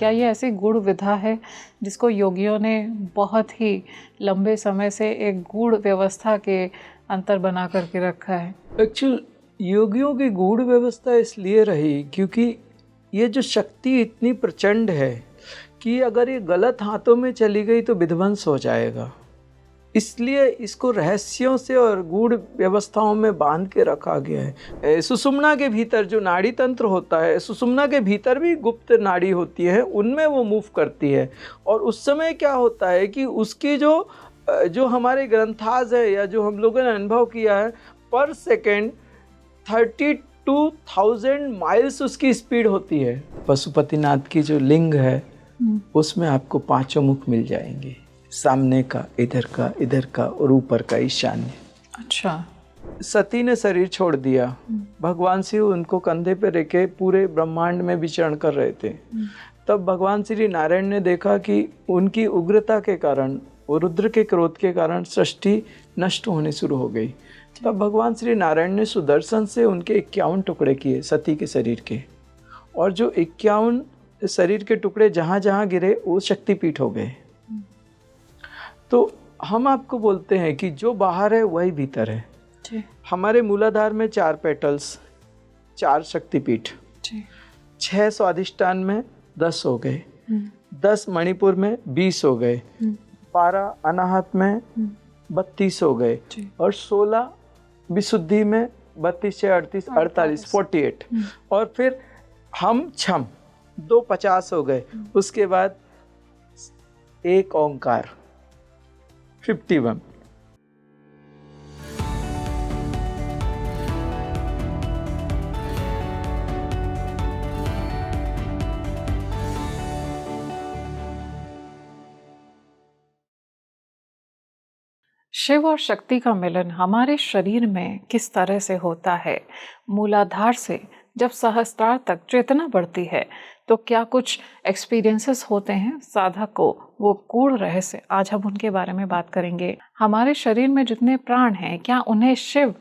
क्या ये ऐसी गूढ़ विधा है जिसको योगियों ने बहुत ही लंबे समय से एक गूढ़ व्यवस्था के अंतर बना करके रखा है? एक्चुअल योगियों की गूढ़ व्यवस्था इसलिए रही क्योंकि ये जो शक्ति इतनी प्रचंड है कि अगर ये गलत हाथों में चली गई तो विध्वंस हो जाएगा। इसलिए इसको रहस्यों से और गूढ़ व्यवस्थाओं में बांध के रखा गया है। सुषुम्ना के भीतर जो नाड़ी तंत्र होता है, सुषुम्ना के भीतर भी गुप्त नाड़ी होती है, उनमें वो मूव करती है। और उस समय क्या होता है कि उसकी जो हमारे ग्रंथाज है या जो हम लोगों ने अनुभव किया है, पर सेकेंड 32,000 माइल्स उसकी स्पीड होती है। पशुपतिनाथ की जो लिंग है उसमें आपको 5 मुख मिल जाएंगे, सामने का, इधर का और ऊपर का ईशान्य। अच्छा। सती ने शरीर छोड़ दिया, भगवान शिव उनको कंधे पे रखे पूरे ब्रह्मांड में विचरण कर रहे थे। तब भगवान श्री नारायण ने देखा कि उनकी उग्रता के कारण और रुद्र के क्रोध के कारण सृष्टि नष्ट होने शुरू हो गई। तब भगवान श्री नारायण ने सुदर्शन से उनके 51 टुकड़े किए सती के शरीर के, और जो 51 शरीर के टुकड़े जहाँ जहाँ गिरे वो शक्तिपीठ हो गए। तो हम आपको बोलते हैं कि जो बाहर है वही भीतर है। हमारे मूलाधार में 4 पेटल्स, 4 शक्तिपीठ, 6 स्वादिष्टान में 10 हो गए, 10 मणिपुर में 20 हो गए, 12 अनाहत में 32 हो गए, और 16 विशुद्धि में 32 से 38 48 48, और फिर हम छम 2 50 हो गए। उसके बाद एक ओंकार 51। शिव और शक्ति का मिलन हमारे शरीर में किस तरह से होता है? मूलाधार से जब सहस्त्रार तक चेतना बढ़ती है तो क्या कुछ एक्सपीरियंसेस होते हैं साधक को? वो गूढ़ रहस्य, आज हम उनके बारे में बात करेंगे। हमारे शरीर में जितने प्राण हैं, क्या उन्हें शिव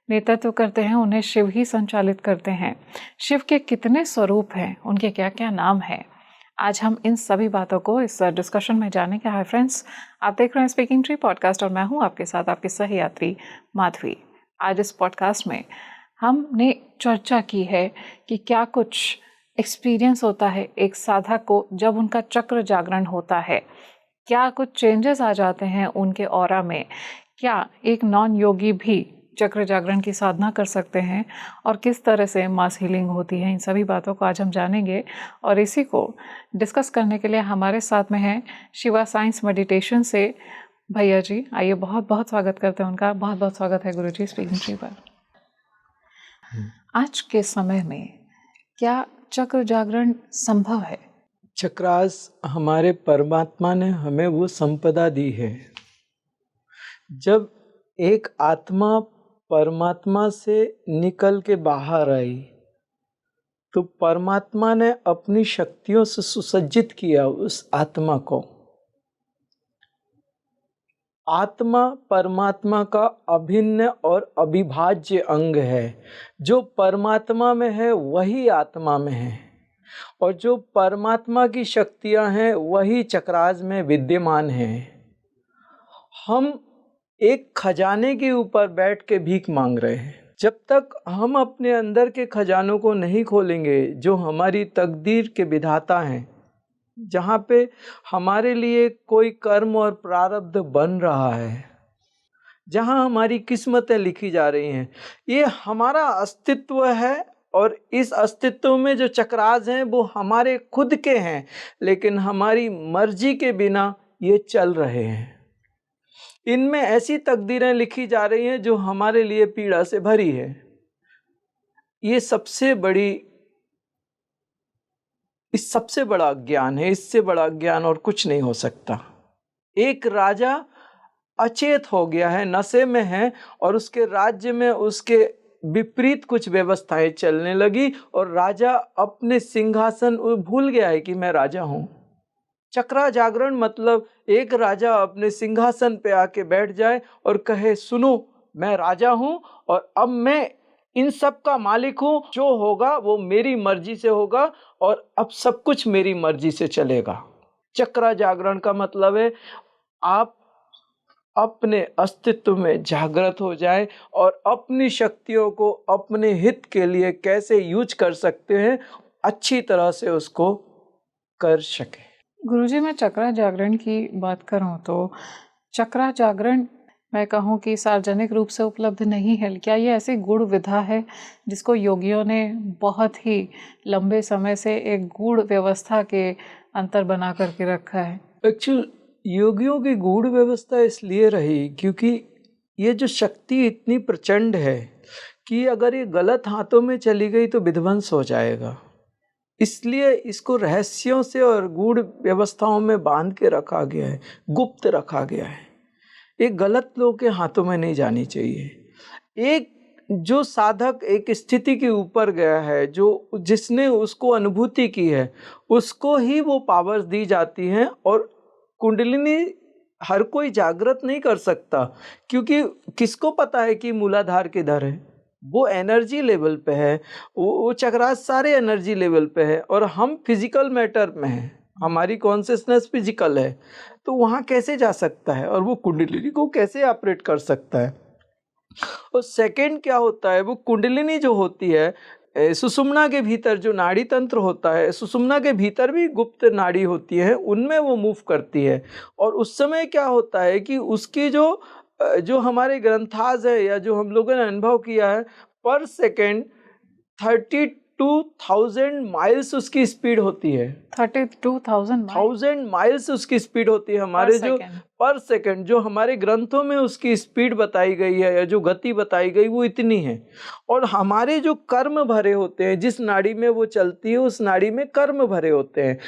नेतृत्व करते हैं? उन्हें शिव ही संचालित करते हैं? शिव के कितने स्वरूप हैं? उनके क्या क्या नाम हैं? आज हम इन सभी बातों को इस डिस्कशन में जानेंगे। हाय फ्रेंड्स, आप देख रहे हैं स्पीकिंग ट्री पॉडकास्ट और मैं हूं आपके साथ आपकी सही यात्री माधवी। आज इस पॉडकास्ट में हमने चर्चा की है कि क्या कुछ एक्सपीरियंस होता है एक साधक को जब उनका चक्र जागरण होता है, क्या कुछ चेंजेस आ जाते हैं उनके ऑरा में, क्या एक नॉन योगी भी चक्र जागरण की साधना कर सकते हैं, और किस तरह से मास हीलिंग होती है। इन सभी बातों को आज हम जानेंगे और इसी को डिस्कस करने के लिए हमारे साथ में है शिवा साइंस मेडिटेशन से भैया जी। आइए, बहुत बहुत स्वागत करते हैं उनका। बहुत बहुत स्वागत है गुरु जी स्पीकिंग ट्री पर। आज के समय में क्या चक्र जागरण संभव है? चक्रास हमारे परमात्मा ने हमें वो संपदा दी है। जब एक आत्मा परमात्मा से निकल के बाहर आई तो परमात्मा ने अपनी शक्तियों से सुसज्जित किया उस आत्मा को। आत्मा परमात्मा का अभिन्न और अविभाज्य अंग है। जो परमात्मा में है वही आत्मा में है, और जो परमात्मा की शक्तियां हैं वही चक्रास में विद्यमान हैं। हम एक खजाने के ऊपर बैठ के भीख मांग रहे हैं। जब तक हम अपने अंदर के खजानों को नहीं खोलेंगे, जो हमारी तकदीर के विधाता हैं, जहाँ पे हमारे लिए कोई कर्म और प्रारब्ध बन रहा है, जहाँ हमारी किस्मतें लिखी जा रही हैं, ये हमारा अस्तित्व है। और इस अस्तित्व में जो चक्रास हैं वो हमारे खुद के हैं, लेकिन हमारी मर्जी के बिना ये चल रहे हैं। इनमें ऐसी तकदीरें लिखी जा रही हैं जो हमारे लिए पीड़ा से भरी है। ये सबसे बड़ा अज्ञान है। इससे बड़ा अज्ञान और कुछ नहीं हो सकता। एक राजा अचेत हो गया है, नशे में है, और उसके राज्य में उसके विपरीत कुछ व्यवस्थाएं चलने लगी और राजा अपने सिंहासन भूल गया है कि मैं राजा हूं। चक्रा जागरण मतलब एक राजा अपने सिंहासन पे आके बैठ जाए और कहे, सुनो मैं राजा हूं और अब मैं इन सब का मालिक हूँ, जो होगा वो मेरी मर्जी से होगा और अब सब कुछ मेरी मर्जी से चलेगा। चक्रा जागरण का मतलब है आप अपने अस्तित्व में जागृत हो जाएं और अपनी शक्तियों को अपने हित के लिए कैसे यूज कर सकते हैं, अच्छी तरह से उसको कर सके। गुरुजी, मैं चक्रा जागरण की बात करूं तो चक्रा जागरण मैं कहूं कि सार्वजनिक रूप से उपलब्ध नहीं है। क्या ये ऐसी गूढ़ विधा है जिसको योगियों ने बहुत ही लंबे समय से एक गूढ़ व्यवस्था के अंतर बना करके रखा है? एक्चुअल योगियों की गूढ़ व्यवस्था इसलिए रही क्योंकि ये जो शक्ति इतनी प्रचंड है कि अगर ये गलत हाथों में चली गई तो विध्वंस हो जाएगा। इसलिए इसको रहस्यों से और गूढ़ व्यवस्थाओं में बांध के रखा गया है, गुप्त रखा गया है। ये गलत लोगों के हाथों में नहीं जानी चाहिए। एक जो साधक एक स्थिति के ऊपर गया है, जो जिसने उसको अनुभूति की है, उसको ही वो पावर्स दी जाती हैं। और कुंडलिनी हर कोई जागृत नहीं कर सकता, क्योंकि किसको पता है कि मूलाधार किधर है। वो एनर्जी लेवल पे है, वो चक्रास सारे एनर्जी लेवल पे है और हम फिजिकल मैटर में हैं, हमारी कॉन्शियसनेस फिजिकल है, तो वहाँ कैसे जा सकता है और वो कुंडलिनी को कैसे ऑपरेट कर सकता है। और सेकंड क्या होता है, वो कुंडलिनी जो होती है सुषुम्ना के भीतर जो नाड़ी तंत्र होता है, सुषुम्ना के भीतर भी गुप्त नाड़ी होती है, उनमें वो मूव करती है। और उस समय क्या होता है कि उसकी जो हमारे ग्रंथाज है या जो हम लोगों ने अनुभव किया है, पर सेकेंड 32,000 माइल्स उसकी स्पीड होती है। 32,000 माइल्स उसकी स्पीड होती है हमारे जो पर सेकंड जो हमारे ग्रंथों में उसकी स्पीड बताई गई है या जो गति बताई गई वो इतनी है। और हमारे जो कर्म भरे होते हैं, जिस नाड़ी में वो चलती है उस नाड़ी में कर्म भरे होते हैं,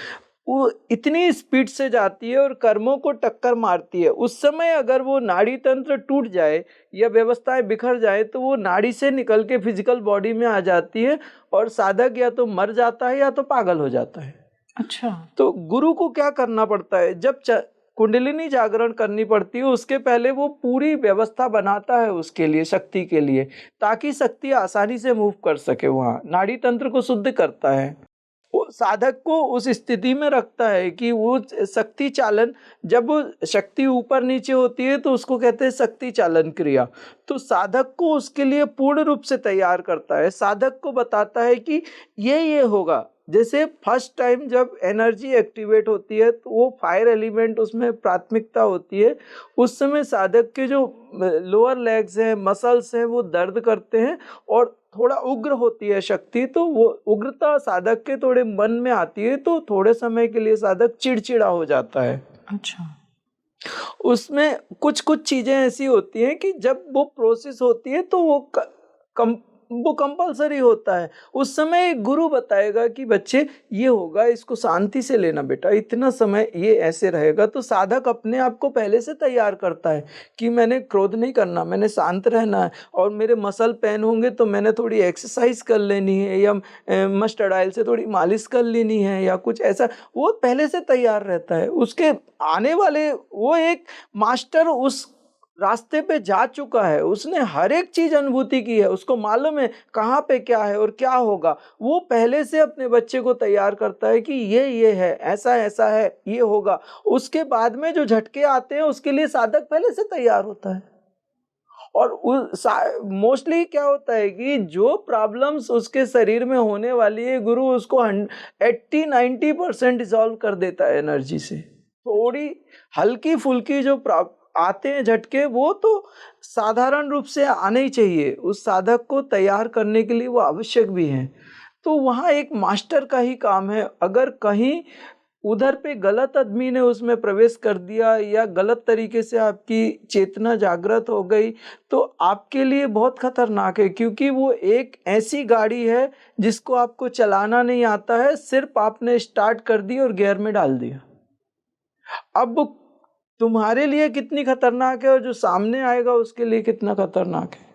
वो इतनी स्पीड से जाती है और कर्मों को टक्कर मारती है। उस समय अगर वो नाड़ी तंत्र टूट जाए या व्यवस्थाएं बिखर जाए तो वो नाड़ी से निकल के फिजिकल बॉडी में आ जाती है और साधक या तो मर जाता है या तो पागल हो जाता है। अच्छा, तो गुरु को क्या करना पड़ता है, जब कुंडलिनी जागरण करनी पड़ती है उसके पहले वो पूरी व्यवस्था बनाता है उसके लिए, शक्ति के लिए, ताकि शक्ति आसानी से मूव कर सके। वहाँ नाड़ी तंत्र को शुद्ध करता है, वो साधक को उस स्थिति में रखता है कि वो शक्ति चालन, जब वो शक्ति ऊपर नीचे होती है तो उसको कहते हैं शक्ति चालन क्रिया। तो साधक को उसके लिए पूर्ण रूप से तैयार करता है, साधक को बताता है कि ये होगा। जैसे फर्स्ट टाइम जब एनर्जी एक्टिवेट होती है तो वो फायर एलिमेंट उसमें प्राथमिकता होती है, उस समय साधक के जो लोअर लेग्स हैं, मसल्स हैं, वो दर्द करते हैं और थोड़ा उग्र होती है शक्ति। तो वो उग्रता साधक के थोड़े मन में आती है तो थोड़े समय के लिए साधक चिड़चिड़ा हो जाता है। अच्छा, उसमें कुछ कुछ चीजें ऐसी होती हैं कि जब वो प्रोसेस होती है तो वो कंपलसरी होता है। उस समय एक गुरु बताएगा कि बच्चे ये होगा, इसको शांति से लेना बेटा, इतना समय ये ऐसे रहेगा। तो साधक अपने आप को पहले से तैयार करता है कि मैंने क्रोध नहीं करना, मैंने शांत रहना है, और मेरे मसल पेन होंगे तो मैंने थोड़ी एक्सरसाइज कर लेनी है या मस्टर्ड ऑयल से थोड़ी मालिश कर लेनी है या कुछ ऐसा। वो पहले से तैयार रहता है। उसके आने वाले वो एक मास्टर उस रास्ते पे जा चुका है, उसने हर एक चीज अनुभूति की है, उसको मालूम है कहाँ पे क्या है और क्या होगा। वो पहले से अपने बच्चे को तैयार करता है कि ये है, ऐसा ऐसा है, ये होगा। उसके बाद में जो झटके आते हैं उसके लिए साधक पहले से तैयार होता है। और मोस्टली क्या होता है कि जो प्रॉब्लम्स उसके शरीर में होने वाली है, गुरु उसको 80-90% डिसॉल्व कर देता है एनर्जी से। थोड़ी हल्की फुल्की जो आते हैं झटके, वो तो साधारण रूप से आने ही चाहिए, उस साधक को तैयार करने के लिए वो आवश्यक भी हैं। तो वहाँ एक मास्टर का ही काम है। अगर कहीं उधर पे गलत आदमी ने उसमें प्रवेश कर दिया या गलत तरीके से आपकी चेतना जागृत हो गई तो आपके लिए बहुत खतरनाक है, क्योंकि वो एक ऐसी गाड़ी है जिसको आपको चलाना नहीं आता है, सिर्फ आपने स्टार्ट कर दी और गियर में डाल दिया। अब तुम्हारे लिए कितनी खतरनाक है और जो सामने आएगा उसके लिए कितना खतरनाक है,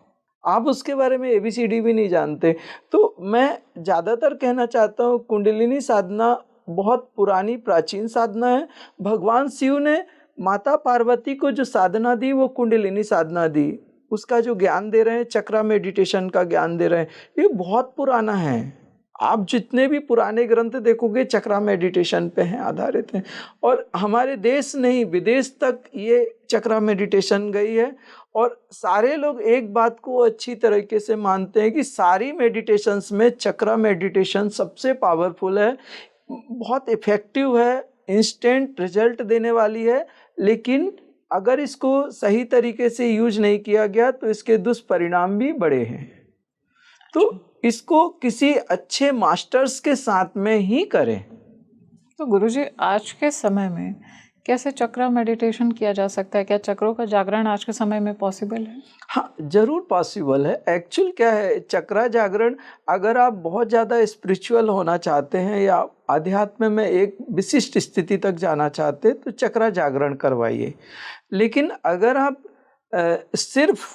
आप उसके बारे में ABCD भी नहीं जानते। तो मैं ज़्यादातर कहना चाहता हूँ कुंडलिनी साधना बहुत पुरानी प्राचीन साधना है। भगवान शिव ने माता पार्वती को जो साधना दी वो कुंडलिनी साधना दी। उसका जो ज्ञान दे रहे हैं, चक्रा मेडिटेशन का ज्ञान दे रहे हैं, ये बहुत पुराना है। आप जितने भी पुराने ग्रंथ देखोगे चक्रा मेडिटेशन पे हैं, आधारित हैं। और हमारे देश नहीं, विदेश तक ये चक्रा मेडिटेशन गई है। और सारे लोग एक बात को अच्छी तरीके से मानते हैं कि सारी मेडिटेशंस में चक्रा मेडिटेशन सबसे पावरफुल है, बहुत इफेक्टिव है, इंस्टेंट रिजल्ट देने वाली है। लेकिन अगर इसको सही तरीके से यूज नहीं किया गया तो इसके दुष्परिणाम भी बड़े हैं। तो इसको किसी अच्छे मास्टर्स के साथ में ही करें। तो गुरुजी, आज के समय में कैसे चक्रा मेडिटेशन किया जा सकता है? क्या चक्रों का जागरण आज के समय में पॉसिबल है? हाँ, जरूर पॉसिबल है। एक्चुअल क्या है, चक्रा जागरण, अगर आप बहुत ज़्यादा स्पिरिचुअल होना चाहते हैं या आध्यात्म में एक विशिष्ट स्थिति तक जाना चाहते हैं तो चक्रा जागरण करवाइए। लेकिन अगर आप सिर्फ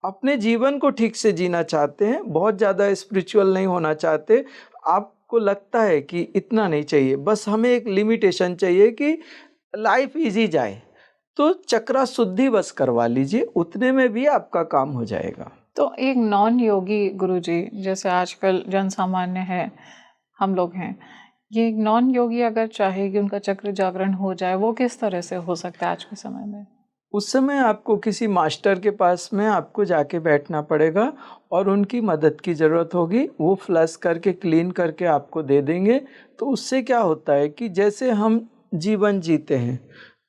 अपने जीवन को ठीक से जीना चाहते हैं, बहुत ज़्यादा स्पिरिचुअल नहीं होना चाहते, आपको लगता है कि इतना नहीं चाहिए, बस हमें एक लिमिटेशन चाहिए कि लाइफ इजी जाए, तो चक्रा शुद्धि बस करवा लीजिए, उतने में भी आपका काम हो जाएगा। तो एक नॉन योगी गुरुजी, जैसे आजकल जन सामान्य है, हम लोग हैं, ये एक नॉन योगी अगर चाहे कि उनका चक्र जागरण हो जाए, वो किस तरह से हो सकता है आज के समय में? उस समय आपको किसी मास्टर के पास में आपको जाके बैठना पड़ेगा और उनकी मदद की ज़रूरत होगी। वो फ्लश करके क्लीन करके आपको दे देंगे। तो उससे क्या होता है कि जैसे हम जीवन जीते हैं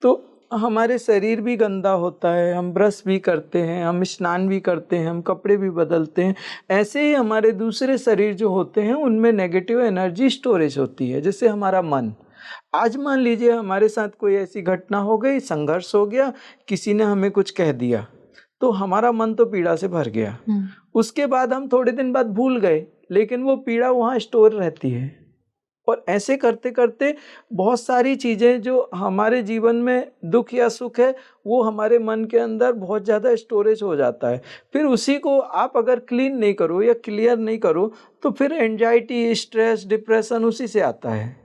तो हमारे शरीर भी गंदा होता है, हम ब्रश भी करते हैं, हम स्नान भी करते हैं, हम कपड़े भी बदलते हैं, ऐसे ही हमारे दूसरे शरीर जो होते हैं उनमें नेगेटिव एनर्जी स्टोरेज होती है। जैसे हमारा मन, आज मान लीजिए हमारे साथ कोई ऐसी घटना हो गई, संघर्ष हो गया, किसी ने हमें कुछ कह दिया, तो हमारा मन तो पीड़ा से भर गया। उसके बाद हम थोड़े दिन बाद भूल गए, लेकिन वो पीड़ा वहाँ स्टोर रहती है। और ऐसे करते करते बहुत सारी चीज़ें जो हमारे जीवन में दुख या सुख है वो हमारे मन के अंदर बहुत ज़्यादा स्टोरेज हो जाता है। फिर उसी को आप अगर क्लीन नहीं करो या क्लियर नहीं करो तो फिर एंजाइटी, स्ट्रेस, डिप्रेशन उसी से आता है,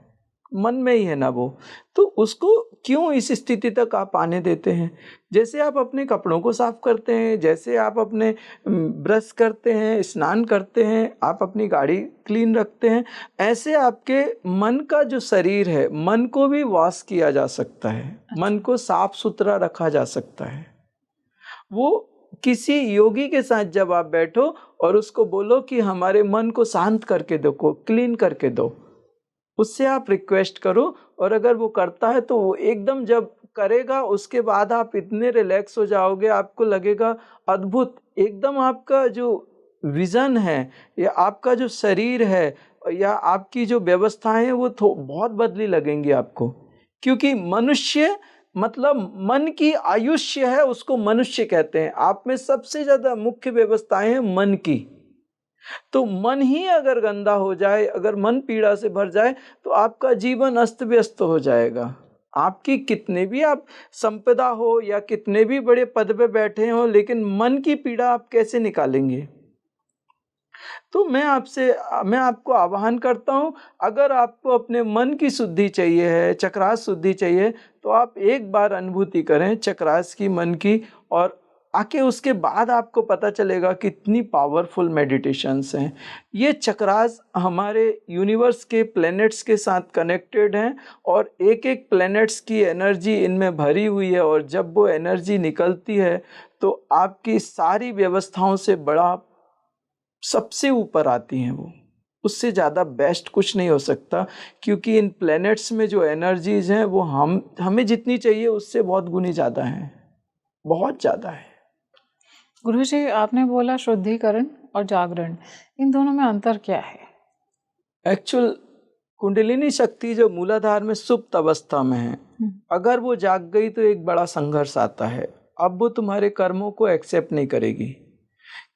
मन में ही है ना वो। तो उसको क्यों इस स्थिति तक आप आने देते हैं? जैसे आप अपने कपड़ों को साफ करते हैं, जैसे आप अपने ब्रश करते हैं, स्नान करते हैं, आप अपनी गाड़ी क्लीन रखते हैं, ऐसे आपके मन का जो शरीर है, मन को भी वॉश किया जा सकता है। मन को साफ सुथरा रखा जा सकता है। वो किसी योगी के साथ जब आप बैठो और उसको बोलो कि हमारे मन को शांत करके दो, क्लीन करके दो, उससे आप रिक्वेस्ट करो। और अगर वो करता है तो वो एकदम जब करेगा उसके बाद आप इतने रिलैक्स हो जाओगे, आपको लगेगा अद्भुत। एकदम आपका जो विज़न है या आपका जो शरीर है या आपकी जो व्यवस्थाएं हैं वो बहुत बदली लगेंगी आपको। क्योंकि मनुष्य मतलब मन की आयुष्य है, उसको मनुष्य कहते हैं। आप में सबसे ज़्यादा मुख्य व्यवस्थाएं हैं मन की। तो मन ही अगर गंदा हो जाए, अगर मन पीड़ा से भर जाए तो आपका जीवन अस्त व्यस्त हो जाएगा। आपकी कितने भी आप संपदा हो या कितने भी बड़े पद पे बैठे हो, लेकिन मन की पीड़ा आप कैसे निकालेंगे? तो मैं आपको आह्वान करता हूँ, अगर आपको अपने मन की शुद्धि चाहिए है, चक्रास शुद्धि चाहिए, तो आप एक बार अनुभूति करें चक्रास की, मन की, और आके उसके बाद आपको पता चलेगा कितनी पावरफुल मेडिटेशंस हैं। ये चक्रास हमारे यूनिवर्स के प्लैनेट्स के साथ कनेक्टेड हैं और एक एक प्लैनेट्स की एनर्जी इनमें भरी हुई है। और जब वो एनर्जी निकलती है तो आपकी सारी व्यवस्थाओं से बड़ा सबसे ऊपर आती हैं वो। उससे ज़्यादा बेस्ट कुछ नहीं हो सकता, क्योंकि इन प्लैनेट्स में जो एनर्जीज हैं वो हमें जितनी चाहिए उससे बहुत गुनी ज़्यादा हैं, बहुत ज़्यादा है। गुरुजी, आपने बोला शुद्धिकरण और जागरण, इन दोनों में अंतर क्या है? एक्चुअल कुंडलिनी शक्ति जो मूलाधार में सुप्त अवस्था में है, अगर वो जाग गई तो एक बड़ा संघर्ष आता है। अब वो तुम्हारे कर्मों को एक्सेप्ट नहीं करेगी,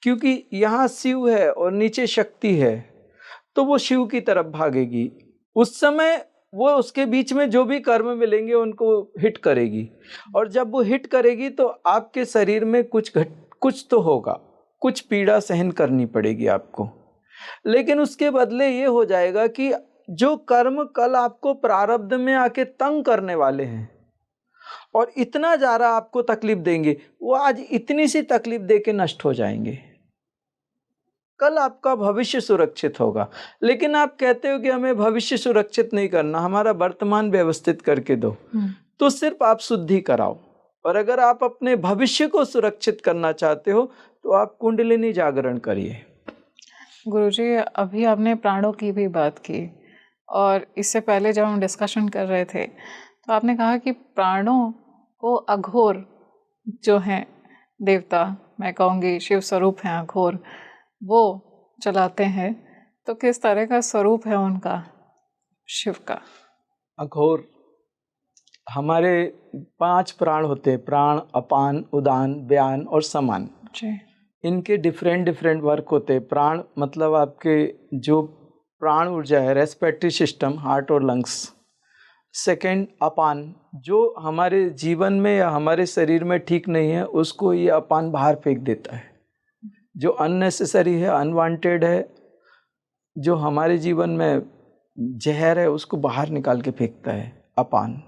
क्योंकि यहाँ शिव है और नीचे शक्ति है, तो वो शिव की तरफ भागेगी। उस समय वो उसके बीच में जो भी कर्म मिलेंगे उनको हिट करेगी, और जब वो हिट करेगी तो आपके शरीर में कुछ तो होगा, कुछ पीड़ा सहन करनी पड़ेगी आपको। लेकिन उसके बदले ये हो जाएगा कि जो कर्म कल आपको प्रारब्ध में आके तंग करने वाले हैं, और इतना ज़्यादा आपको तकलीफ देंगे, वो आज इतनी सी तकलीफ दे के नष्ट हो जाएंगे। कल आपका भविष्य सुरक्षित होगा। लेकिन आप कहते हो कि हमें भविष्य सुरक्षित नहीं करना, हमारा वर्तमान व्यवस्थित करके दो, तो सिर्फ आप शुद्धि कराओ। और अगर आप अपने भविष्य को सुरक्षित करना चाहते हो तो आप कुंडलिनी जागरण करिए। गुरुजी, अभी आपने प्राणों की भी बात की, और इससे पहले जब हम डिस्कशन कर रहे थे तो आपने कहा कि प्राणों को अघोर जो हैं देवता, मैं कहूँगी शिव स्वरूप हैं अघोर, वो चलाते हैं। तो किस तरह का स्वरूप है उनका, शिव का? अघोर, हमारे 5 प्राण होते हैं, प्राण, अपान, उदान, व्यान और समान जी। इनके डिफरेंट वर्क होते हैं। प्राण मतलब आपके जो प्राण ऊर्जा है, रेस्पिरेटरी सिस्टम, हार्ट और लंग्स। सेकंड अपान, जो हमारे जीवन में या हमारे शरीर में ठीक नहीं है उसको ये अपान बाहर फेंक देता है। जो अननेसेसरी है, अनवांटेड है, जो हमारे जीवन में जहर है, उसको बाहर निकाल के फेंकता है अपान।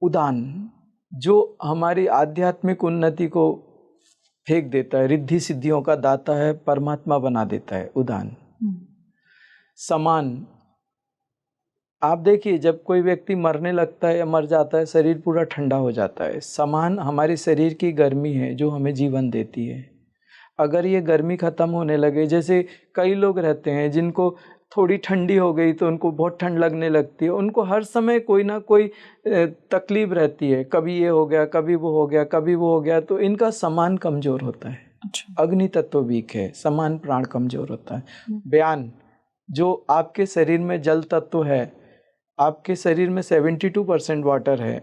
उदान, जो हमारी आध्यात्मिक उन्नति को फेंक देता है, रिद्धि सिद्धियों का दाता है, परमात्मा बना देता है, उदान। समान, आप देखिए जब कोई व्यक्ति मरने लगता है या मर जाता है, शरीर पूरा ठंडा हो जाता है। समान हमारे शरीर की गर्मी है जो हमें जीवन देती है। अगर ये गर्मी ख़त्म होने लगे, जैसे कई लोग रहते हैं जिनको थोड़ी ठंडी हो गई तो उनको बहुत ठंड लगने लगती है, उनको हर समय कोई ना कोई तकलीफ रहती है, कभी ये हो गया, कभी वो हो गया, कभी वो हो गया, तो इनका समान कमज़ोर होता है। अच्छा। अग्नि तत्व वीक है, समान प्राण कमज़ोर होता है। व्यान, जो आपके शरीर में जल तत्व है, आपके शरीर में 72% वाटर है,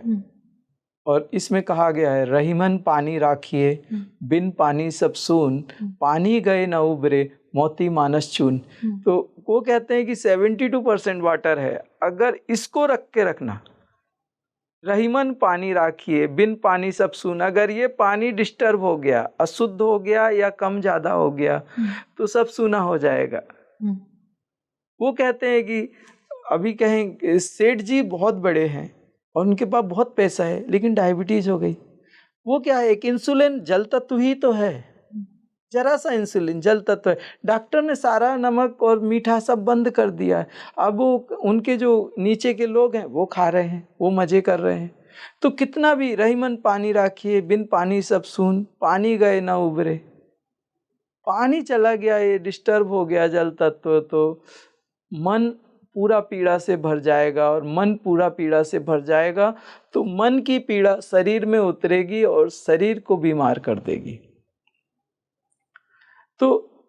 और इसमें कहा गया है रहीमन पानी राखिए, बिन पानी सब सून, पानी गए न उबरे, मोती मानस चून। तो वो कहते हैं कि 72% वाटर है, अगर इसको रख के रखना, रहीमन पानी राखिए, बिन पानी सब सून, अगर ये पानी डिस्टर्ब हो गया, अशुद्ध हो गया या कम ज़्यादा हो गया तो सब सूना हो जाएगा। वो कहते हैं कि अभी कहें सेठ जी बहुत बड़े हैं और उनके पास बहुत पैसा है, लेकिन डायबिटीज हो गई। वो क्या है, एक इंसुलिन जल तत्व ही तो है, जरा सा इंसुलिन जल तत्व है। डॉक्टर ने सारा नमक और मीठा सब बंद कर दिया है, अब वो उनके जो नीचे के लोग हैं वो खा रहे हैं, वो मजे कर रहे हैं। तो कितना भी रहीमन पानी राखिए, बिन पानी सब सून, पानी गए ना उबरे, पानी चला गया, ये डिस्टर्ब हो गया जल तत्व, तो मन पूरा पीड़ा से भर जाएगा, और मन पूरा पीड़ा से भर जाएगा तो मन की पीड़ा शरीर में उतरेगी और शरीर को बीमार कर देगी। तो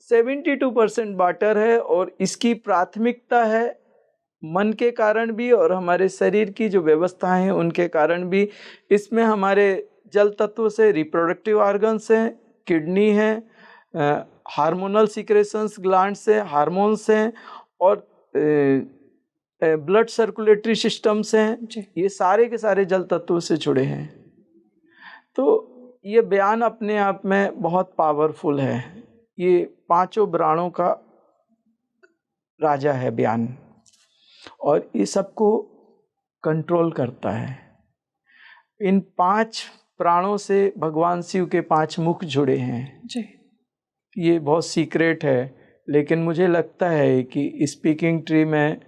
72% वाटर है, और इसकी प्राथमिकता है मन के कारण भी और हमारे शरीर की जो व्यवस्थाएं हैं उनके कारण भी। इसमें हमारे जल तत्व से रिप्रोडक्टिव ऑर्गन्स हैं, किडनी है, हार्मोनल सिक्रेशंस ग्लैंड से हार्मोन्स हैं, और ब्लड सर्कुलेटरी सिस्टम्स हैं, ये सारे के सारे जल तत्वों से जुड़े हैं। तो ये बयान अपने आप में बहुत पावरफुल है, ये 5 प्राणों का राजा है बयान, और ये सबको कंट्रोल करता है। इन 5 प्राणों से भगवान शिव के 5 मुख जुड़े हैं जी। ये बहुत सीक्रेट है, लेकिन मुझे लगता है कि स्पीकिंग ट्री में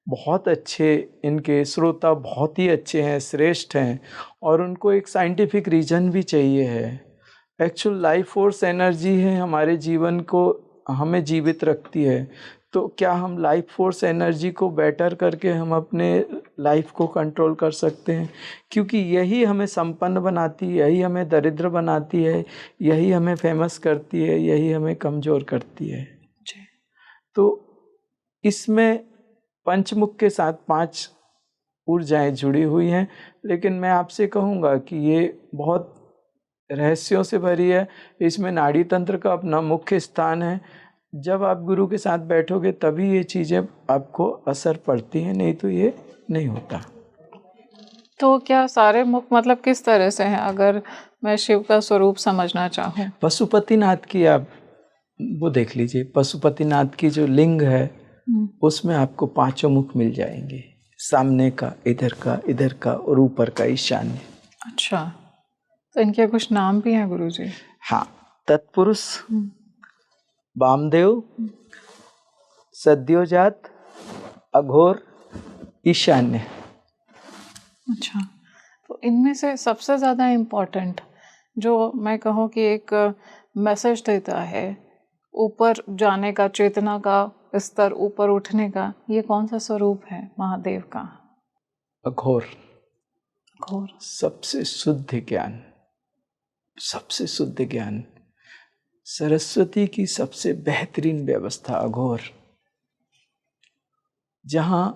बहुत अच्छे इनके श्रोता बहुत ही अच्छे हैं, श्रेष्ठ हैं, और उनको एक साइंटिफिक रीजन भी चाहिए है। एक्चुअल लाइफ फोर्स एनर्जी है, हमारे जीवन को हमें जीवित रखती है। तो क्या हम लाइफ फोर्स एनर्जी को बेटर करके हम अपने लाइफ को कंट्रोल कर सकते हैं? क्योंकि यही हमें संपन्न बनाती है, यही हमें दरिद्र बनाती है, यही हमें फेमस करती है, यही हमें कमज़ोर करती है। तो इसमें पंचमुख के साथ 5 ऊर्जाएं जुड़ी हुई हैं, लेकिन मैं आपसे कहूँगा कि ये बहुत रहस्यों से भरी है। इसमें नाड़ी तंत्र का अपना मुख्य स्थान है। जब आप गुरु के साथ बैठोगे तभी ये चीज़ें आपको असर पड़ती हैं, नहीं तो ये नहीं होता। तो क्या सारे मुख मतलब किस तरह से हैं, अगर मैं शिव का स्वरूप समझना चाहूँ? पशुपतिनाथ की आप वो देख लीजिए, पशुपतिनाथ की जो लिंग है उसमें आपको 5 मुख मिल जाएंगे। सामने का, इधर का और ऊपर का ईशान्य। अच्छा, तो इनके कुछ नाम भी हैं गुरुजी? हाँ, तत्पुरुष, वामदेव, सद्योजात, अघोर, ईशान्य। अच्छा, तो इनमें से सबसे ज़्यादा इम्पोर्टेंट जो मैं कहूँ कि एक मैसेज देता है ऊपर जाने का, चेतना का स्तर ऊपर उठने का, ये कौन सा स्वरूप है महादेव का? अघोर। घोर। सबसे शुद्ध ज्ञान, सबसे शुद्ध ज्ञान, सरस्वती की सबसे बेहतरीन व्यवस्था अघोर, जहां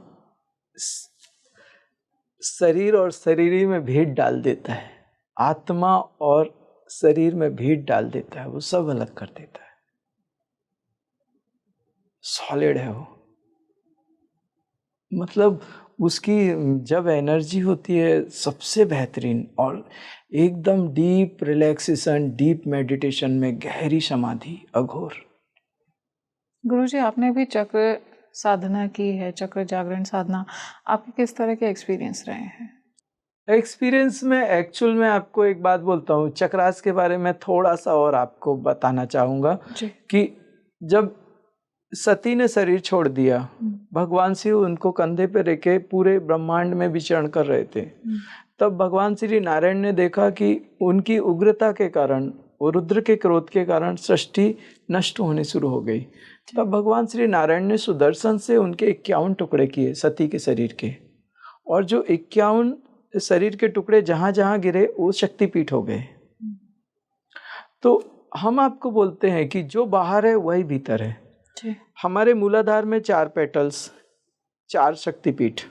शरीर और शरीरी में भेद डाल देता है, आत्मा और शरीर में भेद डाल देता है, वो सब अलग कर देता है। सॉलिड है वो, मतलब उसकी जब एनर्जी होती है सबसे बेहतरीन, और एकदम डीप रिलैक्सेशन, डीप मेडिटेशन में गहरी समाधि, अघोर। गुरुजी, आपने भी चक्र साधना की है, चक्र जागरण साधना, आपके किस तरह के एक्सपीरियंस रहे हैं? एक्सपीरियंस में एक्चुअल में आपको एक बात बोलता हूँ, चक्रास के बारे में थोड़ा सा और आपको बताना चाहूँगा कि जब सती ने शरीर छोड़ दिया, भगवान शिव उनको कंधे पे रखे पूरे ब्रह्मांड में विचरण कर रहे थे। तब भगवान श्री नारायण ने देखा कि उनकी उग्रता के कारण, वो रुद्र के क्रोध के कारण सृष्टि नष्ट होने शुरू हो गई। तब भगवान श्री नारायण ने सुदर्शन से उनके 51 टुकड़े किए सती के शरीर के, और जो 51 शरीर के टुकड़े जहां जहां गिरे वो शक्तिपीठ हो गए। तो हम आपको बोलते हैं कि जो बाहर है वही भीतर है। हमारे मूलाधार में 4 पेटल्स, 4 शक्तिपीठ,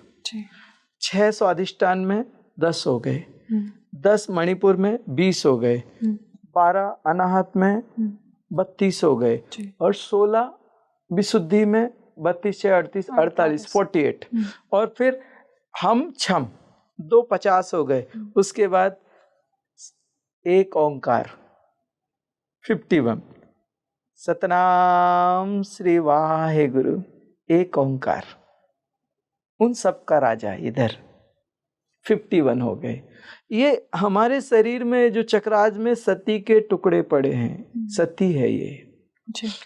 6 स्वादिष्ठान में 10 हो गए, 10 मणिपुर में 20 हो गए, 12 अनाहत में 32 हो गए, और 16 विशुद्धि में 32 से 38 48 48, और फिर हम छम 2 50 हो गए। उसके बाद एक ओंकार 51, सतनाम श्री वाहेगुरु, एक ओंकार, उन सब का राजा इधर 51 हो गए। ये हमारे शरीर में जो चक्राज में सती के टुकड़े पड़े हैं, सती है ये,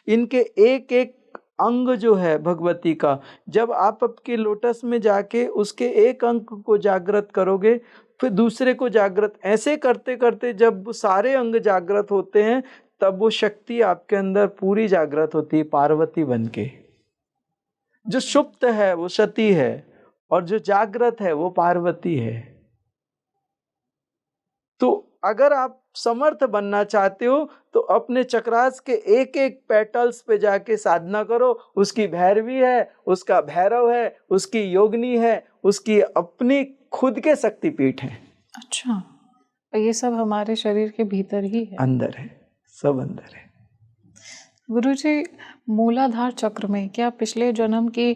इनके एक एक अंग जो है भगवती का, जब आप आपके लोटस में जाके उसके एक अंग को जागृत करोगे, फिर दूसरे को जागृत, ऐसे करते करते जब सारे अंग जागृत होते हैं, तब वो शक्ति आपके अंदर पूरी जागृत होती है, पार्वती बनके। जो सुप्त है वो सती है, और जो जागृत है वो पार्वती है। तो अगर आप समर्थ बनना चाहते हो तो अपने चक्रास के एक एक पेटल्स पे जाके साधना करो। उसकी भैरवी है, उसका भैरव है, उसकी योगिनी है, उसकी अपनी खुद के शक्तिपीठ है। अच्छा, ये सब हमारे शरीर के भीतर ही है, अंदर है, सब अंदर है। गुरुजी, मूलाधार चक्र में क्या पिछले जन्म की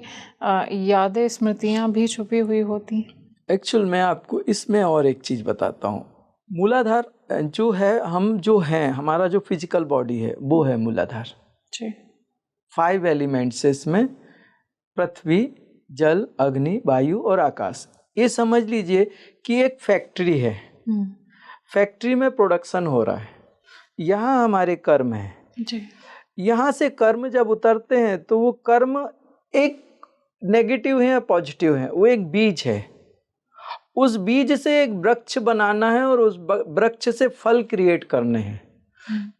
यादें, स्मृतियां भी छुपी हुई होती? एक्चुअल मैं आपको इसमें और एक चीज बताता हूँ। मूलाधार जो है, हम जो हैं, हमारा जो फिजिकल बॉडी है वो है मूलाधार। 5 एलिमेंट्स है इसमें, पृथ्वी, जल, अग्नि, वायु और आकाश। ये समझ लीजिए कि एक फैक्ट्री है, फैक्ट्री में प्रोडक्शन हो रहा है, यहाँ हमारे कर्म है जी। यहाँ से कर्म जब उतरते हैं तो वो कर्म एक नेगेटिव है या पॉजिटिव है, वो एक बीज है। उस बीज से एक वृक्ष बनाना है और उस वृक्ष से फल क्रिएट करने हैं।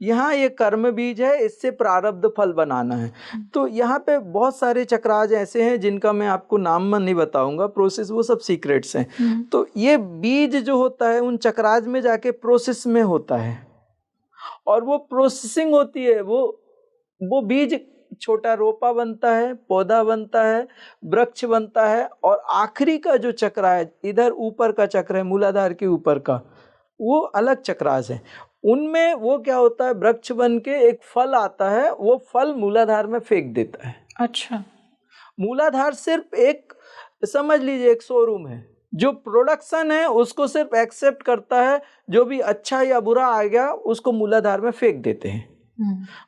यहाँ ये कर्म बीज है, इससे प्रारब्ध फल बनाना है। तो यहाँ पे बहुत सारे चक्राज ऐसे हैं जिनका मैं आपको नाम नहीं बताऊंगा, प्रोसेस वो सब सीक्रेट्स हैं। तो ये बीज जो होता है उन चक्राज में जाके प्रोसेस में होता है, और वो प्रोसेसिंग होती है, वो बीज छोटा रोपा बनता है, पौधा बनता है, वृक्ष बनता है, और आखिरी का जो चक्र है, इधर ऊपर का चक्र है मूलाधार के ऊपर का, वो अलग चक्रास है। उनमें वो क्या होता है, वृक्ष बन के एक फल आता है, वो फल मूलाधार में फेंक देता है। अच्छा, मूलाधार सिर्फ एक, समझ लीजिए एक शोरूम है, जो प्रोडक्शन है उसको सिर्फ एक्सेप्ट करता है, जो भी अच्छा या बुरा आ गया उसको मूलाधार में फेंक देते हैं।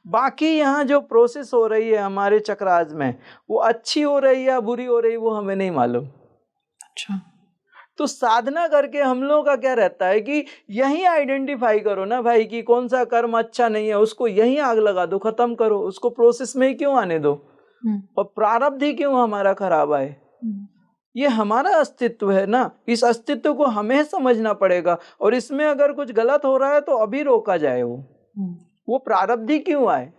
बाकी यहाँ जो प्रोसेस हो रही है हमारे चक्राज में, वो अच्छी हो रही है या बुरी हो रही है वो हमें नहीं मालूम। अच्छा। तो साधना करके हम लोगों का क्या रहता है कि यही आइडेंटिफाई करो ना भाई कि कौन सा कर्म अच्छा नहीं है, उसको यही आग लगा दो, खत्म करो उसको, प्रोसेस में ही क्यों आने दो, और प्रारब्ध ही क्यों हमारा खराब आए। ये हमारा अस्तित्व है ना, इस अस्तित्व को हमें समझना पड़ेगा, और इसमें अगर कुछ गलत हो रहा है तो अभी रोका जाए। वो प्रारब्ध ही क्यों आए।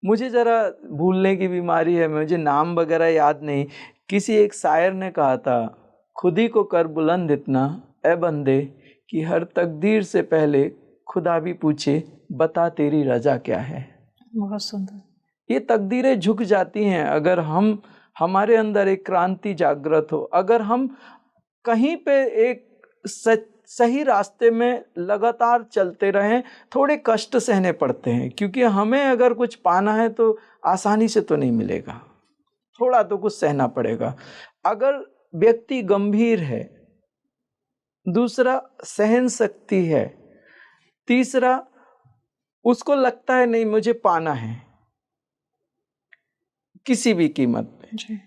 मुझे जरा भूलने की बीमारी है, मुझे नाम वगैरह याद नहीं। किसी एक शायर ने कहा था, खुद ही को कर बुलंद इतना ए बंदे कि हर तकदीर से पहले खुदा भी पूछे बता तेरी रजा क्या है। बहुत सुंदर। ये तकदीरें झुक जाती हैं अगर हमारे अंदर एक क्रांति जागृत हो, अगर हम कहीं पे एक सही रास्ते में लगातार चलते रहें। थोड़े कष्ट सहने पड़ते हैं, क्योंकि हमें अगर कुछ पाना है तो आसानी से तो नहीं मिलेगा, थोड़ा तो कुछ सहना पड़ेगा। अगर व्यक्ति गंभीर है, दूसरा सहन शक्ति है, तीसरा उसको लगता है नहीं मुझे पाना है किसी भी कीमत पे,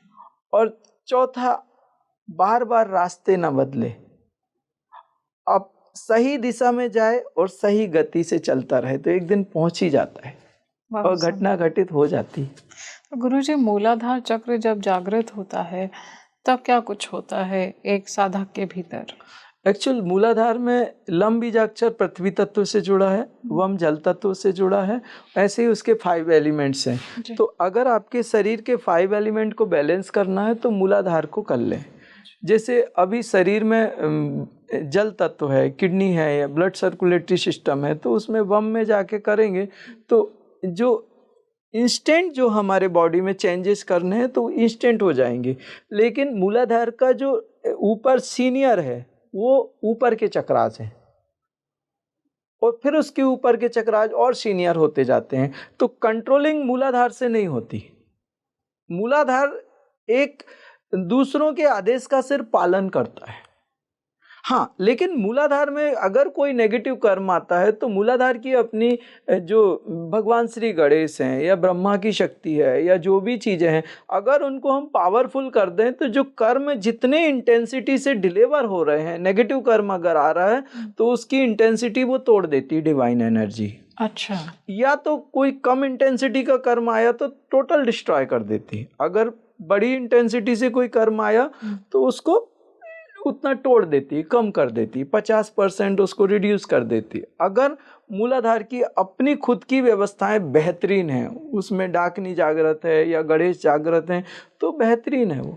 और चौथा बार बार रास्ते ना बदले, अब सही दिशा में जाए और सही गति से चलता रहे तो एक दिन पहुंच ही जाता है और घटना घटित हो जाती। तो गुरुजी, मूलाधार चक्र जब जागृत होता है तब क्या कुछ होता है एक साधक के भीतर? एक्चुअल मूलाधार में लम बीजाक्षर पृथ्वी तत्व से जुड़ा है, वम जल तत्व से जुड़ा है, ऐसे ही उसके 5 एलिमेंट्स हैं। तो अगर आपके शरीर के 5 एलिमेंट को बैलेंस करना है तो मूलाधार को कर लें। जैसे अभी शरीर में जल तत्व है, किडनी है या ब्लड सर्कुलेटरी सिस्टम है, तो उसमें वम में जाके करेंगे तो जो इंस्टेंट जो हमारे बॉडी में चेंजेस करने हैं तो इंस्टेंट हो जाएंगे। लेकिन मूलाधार का जो ऊपर सीनियर है वो ऊपर के चक्रास हैं, और फिर उसके ऊपर के चक्रास और सीनियर होते जाते हैं। तो कंट्रोलिंग मूलाधार से नहीं होती। मूलाधार एक दूसरों के आदेश का सिर्फ पालन करता है। हाँ, लेकिन मूलाधार में अगर कोई नेगेटिव कर्म आता है तो मूलाधार की अपनी जो भगवान श्री गणेश हैं या ब्रह्मा की शक्ति है या जो भी चीज़ें हैं, अगर उनको हम पावरफुल कर दें तो जो कर्म जितने इंटेंसिटी से डिलीवर हो रहे हैं, नेगेटिव कर्म अगर आ रहा है तो उसकी इंटेंसिटी वो तोड़ देती है, डिवाइन एनर्जी। अच्छा। या तो कोई कम इंटेंसिटी का कर्म आया तो टोटल डिस्ट्रॉय कर देती। अगर बड़ी इंटेंसिटी से कोई कर्म आया तो उसको उतना तोड़ देती, कम कर देती, 50% उसको रिड्यूस कर देती। अगर मूलाधार की अपनी खुद की व्यवस्थाएं बेहतरीन हैं, उसमें डाकिनी जागृत है या गणेश जागृत हैं, तो बेहतरीन है वो।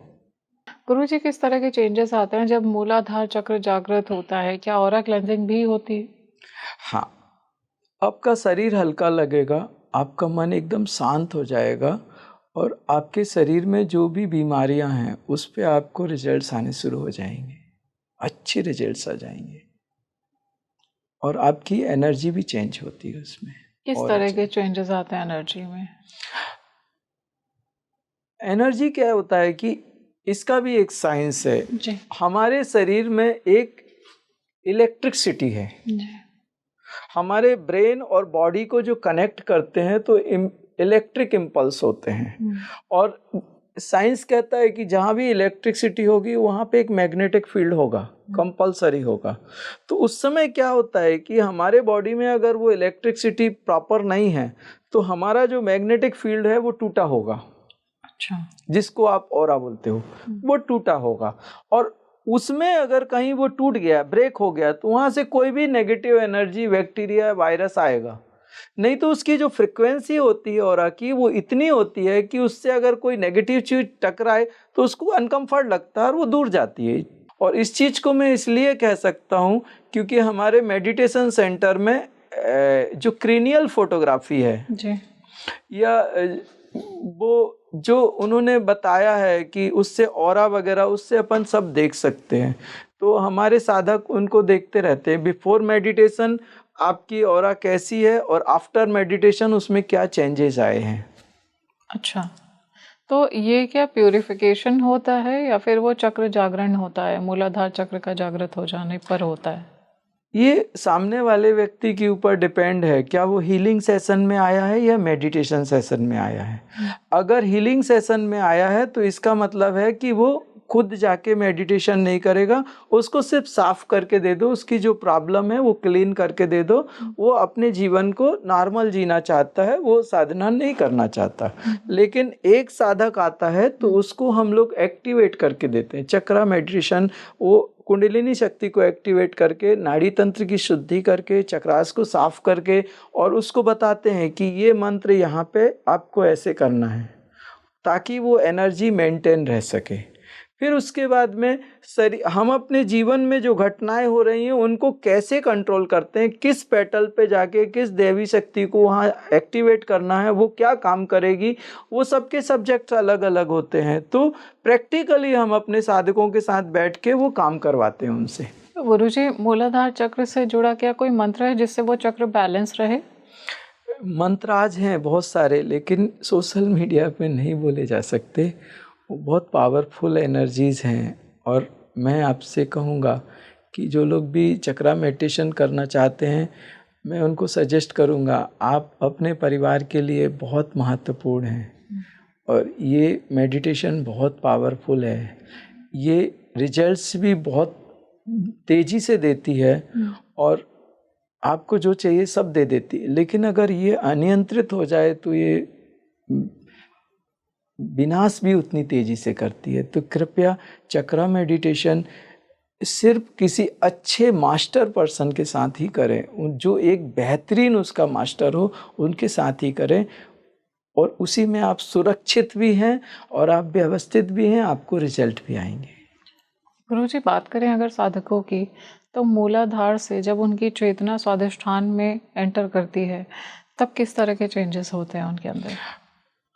गुरुजी, किस तरह के चेंजेस आते हैं जब मूलाधार चक्र जागृत होता है? क्या ऑरा क्लेंजिंग भी होती है? हाँ, आपका शरीर हल्का लगेगा, आपका मन एकदम शांत हो जाएगा, और आपके शरीर में जो भी बीमारियां हैं उस पे आपको रिजल्ट्स आने शुरू हो जाएंगे, अच्छे रिजल्ट्स आ जाएंगे, और आपकी एनर्जी भी चेंज होती है उसमें। किस तरह के चेंजेस आते हैं एनर्जी में? एनर्जी क्या होता है कि इसका भी एक साइंस है जी। हमारे शरीर में एक इलेक्ट्रिसिटी है जी। हमारे ब्रेन और बॉडी को जो कनेक्ट करते हैं तो इलेक्ट्रिक इम्पल्स होते हैं, और साइंस कहता है कि जहाँ भी इलेक्ट्रिसिटी होगी वहाँ पे एक मैग्नेटिक फील्ड होगा, कंपलसरी होगा। तो उस समय क्या होता है कि हमारे बॉडी में अगर वो इलेक्ट्रिसिटी प्रॉपर नहीं है तो हमारा जो मैग्नेटिक फील्ड है वो टूटा होगा। अच्छा। जिसको आप ऑरा बोलते हो, वो टूटा होगा, और उसमें अगर कहीं वो टूट गया, ब्रेक हो गया, तो वहाँ से कोई भी नेगेटिव एनर्जी, बैक्टीरिया, वायरस आएगा नहीं। तो उसकी जो फ्रिक्वेंसी होती है ऑरा की वो इतनी होती है कि उससे अगर कोई नेगेटिव चीज टकराए तो उसको अनकंफर्ट लगता है और वो दूर जाती है। और इस चीज को मैं इसलिए कह सकता हूँ क्योंकि हमारे मेडिटेशन सेंटर में जो क्रीनियल फोटोग्राफी है जी, या वो जो उन्होंने बताया है कि उससे ऑरा वगैरह उससे अपन सब देख सकते हैं। तो हमारे साधक उनको देखते रहते हैं। बिफोर मेडिटेशन आपकी ऑरा कैसी है और आफ्टर मेडिटेशन उसमें क्या चेंजेस आए हैं। अच्छा, तो ये क्या प्यूरिफिकेशन होता है या फिर वो चक्र जागरण होता है, मूलाधार चक्र का जागृत हो जाने पर होता है? ये सामने वाले व्यक्ति के ऊपर डिपेंड है, क्या वो हीलिंग सेशन में आया है या मेडिटेशन सेशन में आया है। अगर हीलिंग सेशन में आया है तो इसका मतलब है कि वो खुद जाके मेडिटेशन नहीं करेगा, उसको सिर्फ साफ करके दे दो, उसकी जो प्रॉब्लम है वो क्लीन करके दे दो। वो अपने जीवन को नॉर्मल जीना चाहता है, वो साधना नहीं करना चाहता। लेकिन एक साधक आता है तो उसको हम लोग एक्टिवेट करके देते हैं। चक्रा मेडिटेशन वो कुंडलिनी शक्ति को एक्टिवेट करके, नाड़ी तंत्र की शुद्धि करके, चक्रास को साफ करके, और उसको बताते हैं कि ये मंत्र यहाँ पे आपको ऐसे करना है ताकि वो एनर्जी मेंटेन रह सके। फिर उसके बाद में हम अपने जीवन में जो घटनाएं हो रही हैं उनको कैसे कंट्रोल करते हैं, किस पेटल पे जाके किस देवी शक्ति को वहाँ एक्टिवेट करना है, वो क्या काम करेगी, वो सबके सब्जेक्ट्स अलग अलग होते हैं। तो प्रैक्टिकली हम अपने साधकों के साथ बैठ के वो काम करवाते हैं उनसे। गुरुजी, मूलाधार चक्र से जुड़ा क्या कोई मंत्र है जिससे वो चक्र बैलेंस रहे? मंत्र आज हैं बहुत सारे, लेकिन सोशल मीडिया पे नहीं बोले जा सकते। वो बहुत पावरफुल एनर्जीज़ हैं, और मैं आपसे कहूँगा कि जो लोग भी चक्रा मेडिटेशन करना चाहते हैं, मैं उनको सजेस्ट करूँगा, आप अपने परिवार के लिए बहुत महत्वपूर्ण हैं, और ये मेडिटेशन बहुत पावरफुल है। ये रिजल्ट्स भी बहुत तेज़ी से देती है, और आपको जो चाहिए सब दे देती है। लेकिन अगर ये अनियंत्रित हो जाए तो ये विनाश भी उतनी तेजी से करती है। तो कृपया चक्रा मेडिटेशन सिर्फ किसी अच्छे मास्टर पर्सन के साथ ही करें, जो एक बेहतरीन उसका मास्टर हो उनके साथ ही करें, और उसी में आप सुरक्षित भी हैं और आप व्यवस्थित भी हैं, आपको रिजल्ट भी आएंगे। गुरुजी, बात करें अगर साधकों की, तो मूलाधार से जब उनकी चेतना स्वादिष्ठान में एंटर करती है तब किस तरह के चेंजेस होते हैं उनके अंदर?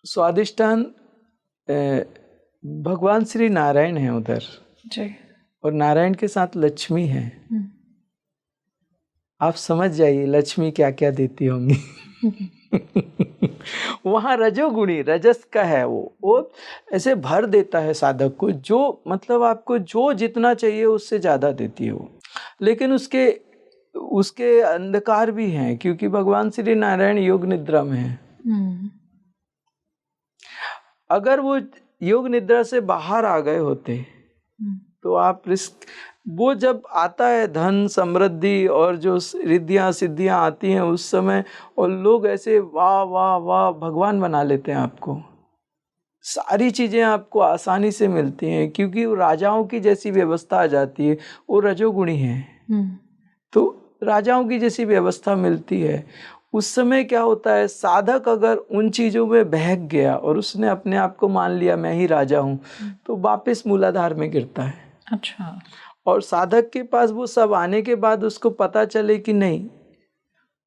स्वादिष्ठान भगवान श्री नारायण हैं उधर जी, और नारायण के साथ लक्ष्मी है। आप समझ जाइए लक्ष्मी क्या क्या देती होंगी। वहाँ रजोगुणी रजस का है, वो ऐसे भर देता है साधक को, जो मतलब आपको जो जितना चाहिए उससे ज़्यादा देती है वो। लेकिन उसके अंधकार भी हैं, क्योंकि भगवान श्री नारायण योग निद्रा में हैं। अगर वो योग निद्रा से बाहर आ गए होते तो आप रिस्क, वो जब आता है धन समृद्धि और जो रिद्धियाँ सिद्धियाँ आती हैं उस समय, और लोग ऐसे वाह वाह वाह भगवान बना लेते हैं आपको, सारी चीज़ें आपको आसानी से मिलती हैं, क्योंकि वो राजाओं की जैसी व्यवस्था आ जाती है। वो रजोगुणी हैं तो राजाओं की जैसी व्यवस्था मिलती है। उस समय क्या होता है, साधक अगर उन चीज़ों में बहक गया और उसने अपने आप को मान लिया मैं ही राजा हूँ, तो वापस मूलाधार में गिरता है। अच्छा। और साधक के पास वो सब आने के बाद उसको पता चले कि नहीं,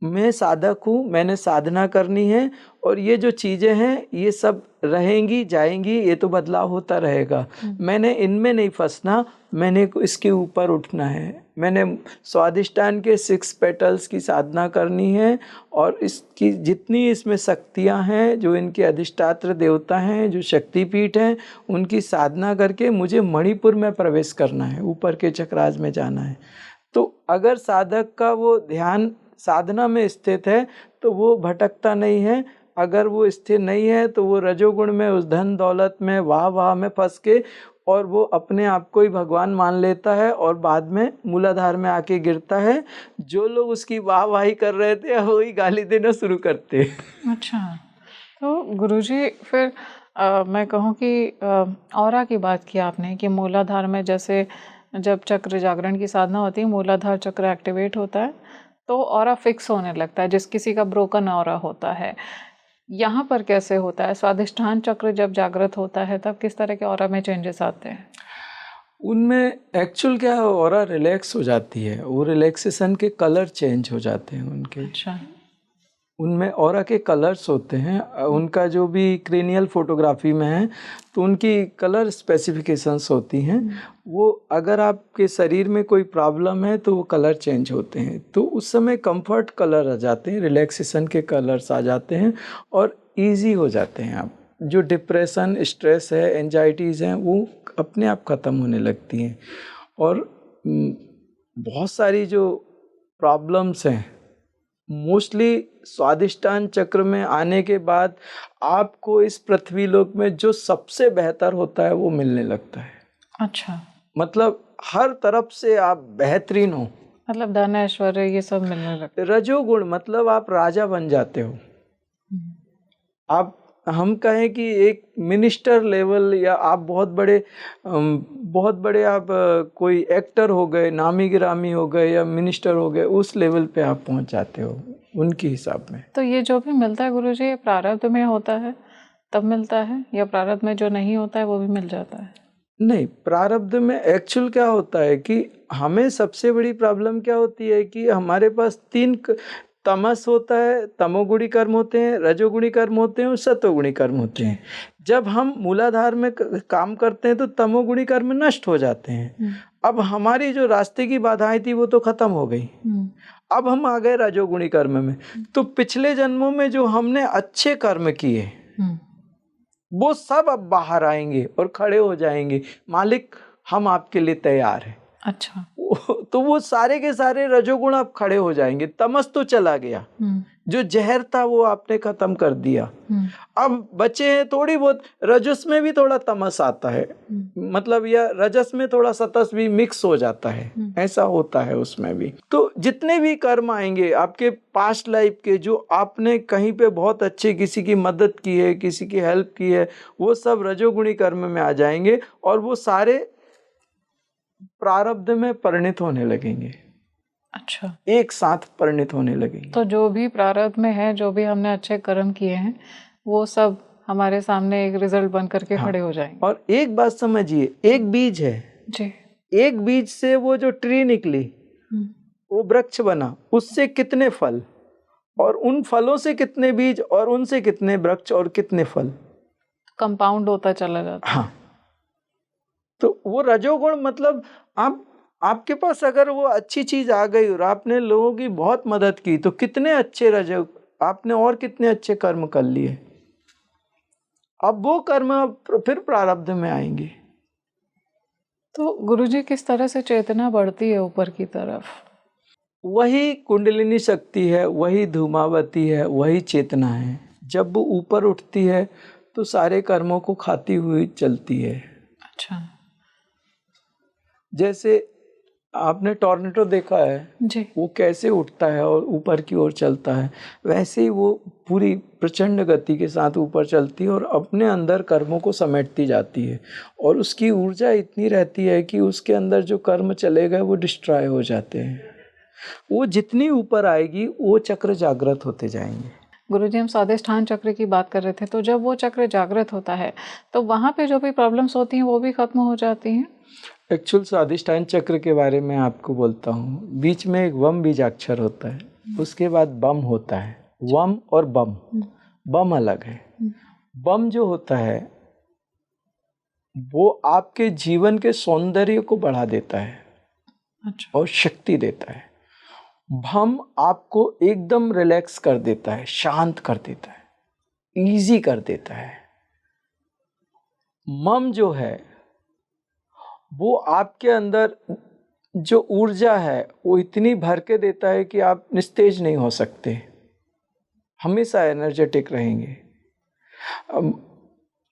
मैं साधक हूँ, मैंने साधना करनी है, और ये जो चीज़ें हैं ये सब रहेंगी जाएंगी, ये तो बदलाव होता रहेगा, मैंने इनमें नहीं फंसना, मैंने इसके ऊपर उठना है। मैंने स्वादिष्ठान के 6 पेटल्स की साधना करनी है, और इसकी जितनी इसमें शक्तियाँ हैं, जो इनके अधिष्ठात्र देवता हैं, जो शक्तिपीठ हैं, उनकी साधना करके मुझे मणिपुर में प्रवेश करना है, ऊपर के चक्राज में जाना है। तो अगर साधक का वो ध्यान साधना में स्थित है तो वो भटकता नहीं है। अगर वो स्थिर नहीं है तो वो रजोगुण में, उस धन दौलत में, वाह वाह में फंस के, और वो अपने आप को ही भगवान मान लेता है, और बाद में मूलाधार में आके गिरता है। जो लोग उसकी वाह वाही कर रहे थे वो ही गाली देना शुरू करते। अच्छा, तो गुरुजी फिर मैं कहूँ कि ऑरा की बात की आपने कि मूलाधार में जैसे जब चक्र जागरण की साधना होती है, मूलाधार चक्र एक्टिवेट होता है तो ऑरा फिक्स होने लगता है, जिस किसी का ब्रोकन ऑरा होता है। यहाँ पर कैसे होता है? स्वादिष्ठान चक्र जब जागृत होता है तब किस तरह के ऑरा में चेंजेस आते हैं? उनमें एक्चुअल क्या है, ऑरा रिलैक्स हो जाती है, वो रिलैक्सेशन के कलर चेंज हो जाते हैं उनके। अच्छा। उनमें ऑरा के कलर्स होते हैं, उनका जो भी क्रेनियल फोटोग्राफी में है तो उनकी कलर स्पेसिफिकेशंस होती हैं। वो अगर आपके शरीर में कोई प्रॉब्लम है तो वो कलर चेंज होते हैं, तो उस समय कंफर्ट कलर आ जाते हैं, रिलैक्सेशन के कलर्स आ जाते हैं, और इजी हो जाते हैं। आप जो डिप्रेशन, स्ट्रेस है, एंजाइटीज़ हैं, वो अपने आप ख़त्म होने लगती हैं। और बहुत सारी जो प्रॉब्लम्स हैं मोस्टली स्वादिष्ठान चक्र में आने के बाद आपको इस पृथ्वी लोक में जो सबसे बेहतर होता है वो मिलने लगता है। अच्छा, मतलब हर तरफ से आप बेहतरीन हो। मतलब धन ऐश्वर्य ये सब मिलने लगता रजोगुण मतलब आप राजा बन जाते हो। है। आप हम कहें कि एक मिनिस्टर लेवल, या आप बहुत बड़े आप कोई एक्टर हो गए, नामी गिरामी हो गए, या मिनिस्टर हो गए, उस लेवल पे आप पहुंच जाते हो उनके हिसाब में। तो ये जो भी मिलता है गुरुजी, ये प्रारब्ध में होता है तब मिलता है, या प्रारब्ध में जो नहीं होता है वो भी मिल जाता है? नहीं, प्रारब्ध में एक्चुअल क्या होता है कि हमें सबसे बड़ी प्रॉब्लम क्या होती है कि हमारे पास तमस होता है, तमोगुणी कर्म होते हैं, रजोगुणी कर्म होते हैं और सतोगुणी कर्म होते हैं। जब हम मूलाधार में काम करते हैं तो तमोगुणी कर्म नष्ट हो जाते हैं। अब हमारी जो रास्ते की बाधाएं थी वो तो खत्म हो गई। अब हम आ गए रजोगुणी कर्म में। तो पिछले जन्मों में जो हमने अच्छे कर्म किए वो सब अब बाहर आएंगे और खड़े हो जाएंगे, मालिक हम आपके लिए तैयार हैं। अच्छा। तो वो सारे के सारे रजोगुण अब खड़े हो जाएंगे। तमस तो चला गया, जो जहर था वो आपने खत्म कर दिया। अब बचे हैं थोड़ी बहुत, रजस में भी थोड़ा तमस आता है, मतलब या रजस में थोड़ा सतस भी मिक्स हो जाता है, ऐसा होता है उसमें भी। तो जितने भी कर्म आएंगे आपके पास्ट लाइफ के, जो आपने कहीं पे बहुत अच्छे किसी की मदद की है, किसी की हेल्प की है, वो सब रजोगुणी कर्म में आ जाएंगे और वो सारे प्रारब्ध में परिणित होने लगेंगे। अच्छा, एक साथ परिणित होने लगेंगे। तो जो भी प्रारब्ध में है, जो भी हमने अच्छे कर्म किए हैं, वो सब हमारे सामने एक रिजल्ट बन करके खड़े हो जाएंगे। और एक बात समझिए, एक बीज है जी। एक बीज से वो जो ट्री निकली, वो वृक्ष बना, उससे कितने फल, और उन फलों से कितने बीज, और उनसे कितने वृक्ष और कितने फल, कंपाउंड होता चला जाता है। हाँ। तो वो रजोगुण मतलब आपके पास अगर वो अच्छी चीज आ गई और आपने लोगों की बहुत मदद की, तो कितने अच्छे आपने और कितने अच्छे कर्म कर लिए। अब वो कर्म फिर प्रारब्ध में आएंगे। तो गुरुजी किस तरह से चेतना बढ़ती है ऊपर की तरफ? वही कुंडलिनी शक्ति है, वही धूमावती है, वही चेतना है। जब वो ऊपर उठती है तो सारे कर्मों को खाती हुई चलती है। अच्छा जैसे आपने टॉर्नेडो देखा है जी। वो कैसे उठता है और ऊपर की ओर चलता है, वैसे ही वो पूरी प्रचंड गति के साथ ऊपर चलती है और अपने अंदर कर्मों को समेटती जाती है। और उसकी ऊर्जा इतनी रहती है कि उसके अंदर जो कर्म चले गए वो डिस्ट्रॉय हो जाते हैं। वो जितनी ऊपर आएगी वो चक्र जागृत होते जाएंगे। गुरुजी, हम स्वादिष्ठान चक्र की बात कर रहे थे, तो जब वो चक्र जागृत होता है तो वहाँ पे जो भी प्रॉब्लम्स होती हैं वो भी खत्म हो जाती हैं? एक्चुअल स्वादिष्ठान चक्र के बारे में आपको बोलता हूँ। बीच में एक वम बीजाक्षर होता है, उसके बाद बम होता है। वम और बम, बम अलग है। बम जो होता है वो आपके जीवन के सौंदर्य को बढ़ा देता है। अच्छा। और शक्ति देता है। भम आपको एकदम रिलैक्स कर देता है, शांत कर देता है, इजी कर देता है। मम जो है वो आपके अंदर जो ऊर्जा है वो इतनी भर के देता है कि आप निस्तेज नहीं हो सकते, हमेशा एनर्जेटिक रहेंगे।